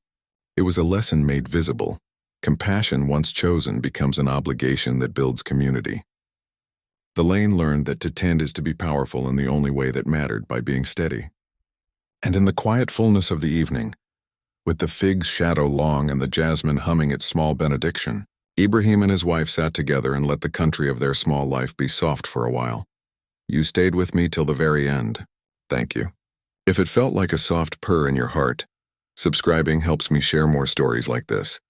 A: It was a lesson made visible. Compassion, once chosen, becomes an obligation that builds community. The Lane learned that to tend is to be powerful in the only way that mattered, by being steady. And in the quiet fullness of the evening, with the fig's shadow long and the jasmine humming its small benediction, Ibrahim and his wife sat together and let the country of their small life be soft for a while. You stayed with me till the very end. Thank you. If it felt like a soft purr in your heart, subscribing helps me share more stories like this.